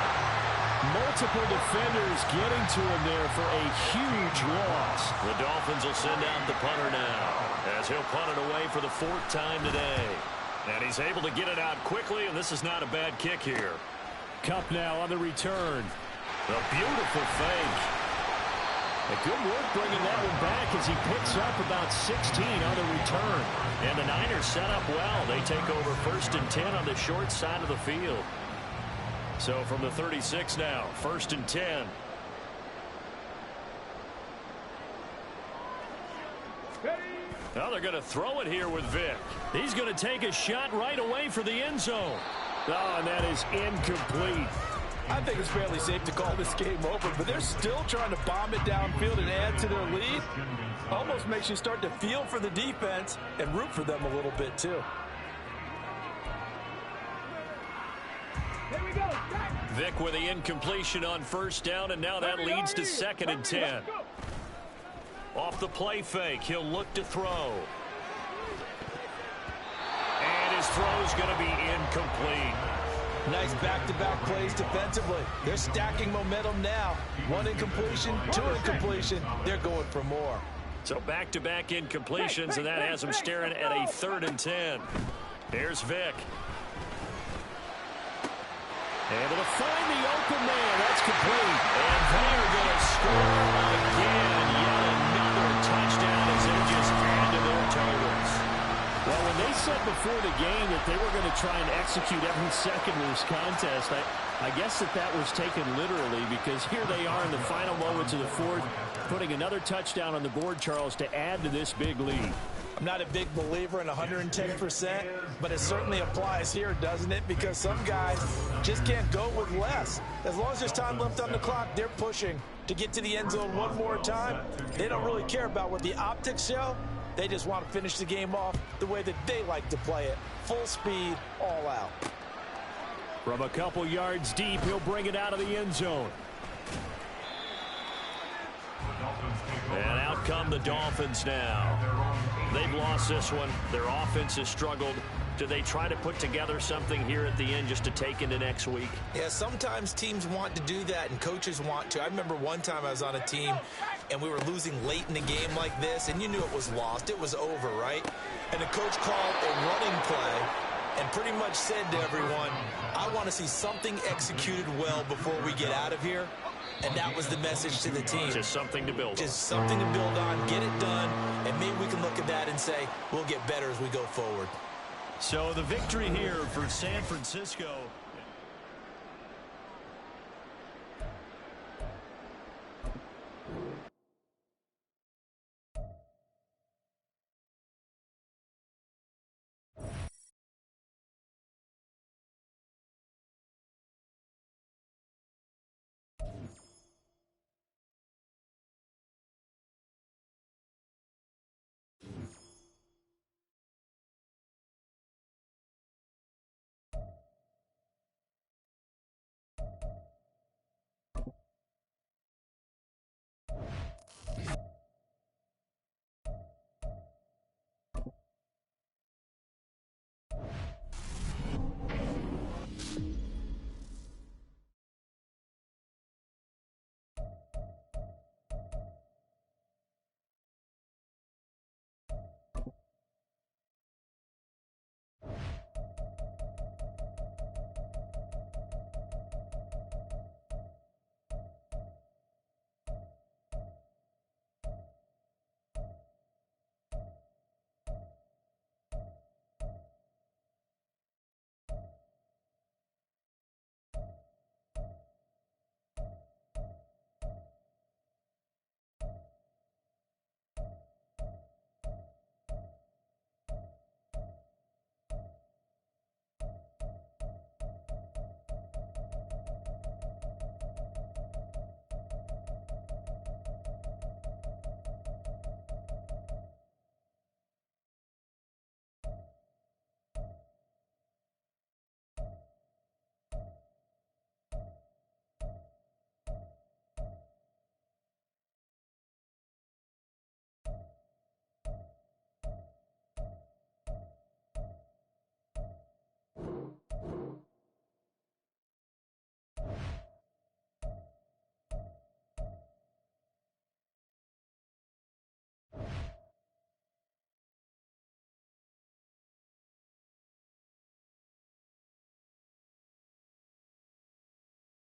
Multiple defenders getting to him there for a huge loss. The Dolphins will send out the punter now as he'll punt it away for the 4th time today. And he's able to get it out quickly, and this is not a bad kick here. Cup now on the return. A beautiful fake. A good work bringing that one back as he picks up about 16 on the return. And the Niners set up well. They take over 1st and 10 on the short side of the field. So from the 36 now, 1st and 10. Now they're going to throw it here with Vic. He's going to take a shot right away for the end zone. Oh, and that is incomplete. I think it's fairly safe to call this game over, but they're still trying to bomb it downfield and add to their lead. Almost makes you start to feel for the defense and root for them a little bit too. Vic with the incompletion on 1st down, and now that leads to 2nd and 10. Off the play fake, he'll look to throw. And his throw's going to be incomplete. Nice back-to-back plays defensively. They're stacking momentum now. 1 incompletion, 2 incompletion. They're going for more. So back-to-back incompletions, and that has them staring at a 3rd and 10. Here's Vic. Able to find the open man. That's complete. And they're going to score again. Yet another touchdown as they just add to their totals. Well, when they said before the game that they were going to try and execute every second of this contest, I guess that was taken literally, because here they are in the final moments of the 4th, putting another touchdown on the board, Charles, to add to this big lead. I'm not a big believer in 110%, but it certainly applies here, doesn't it? Because some guys just can't go with less. As long as there's time left on the clock, they're pushing to get to the end zone one more time. They don't really care about what the optics show. They just want to finish the game off the way that they like to play it. Full speed, all out. From a couple yards deep, he'll bring it out of the end zone. And out come the Dolphins now. They've lost this one. Their offense has struggled. Do they try to put together something here at the end just to take into next week? Yeah, sometimes teams want to do that and coaches want to. I remember one time I was on a team and we were losing late in the game like this, and you knew it was lost. It was over, right? And the coach called a running play and pretty much said to everyone, I want to see something executed well before we get out of here. And that was the message to the team. Just something to build on. Just something to build on, get it done, and maybe we can look at that and say, we'll get better as we go forward. So the victory here for San Francisco.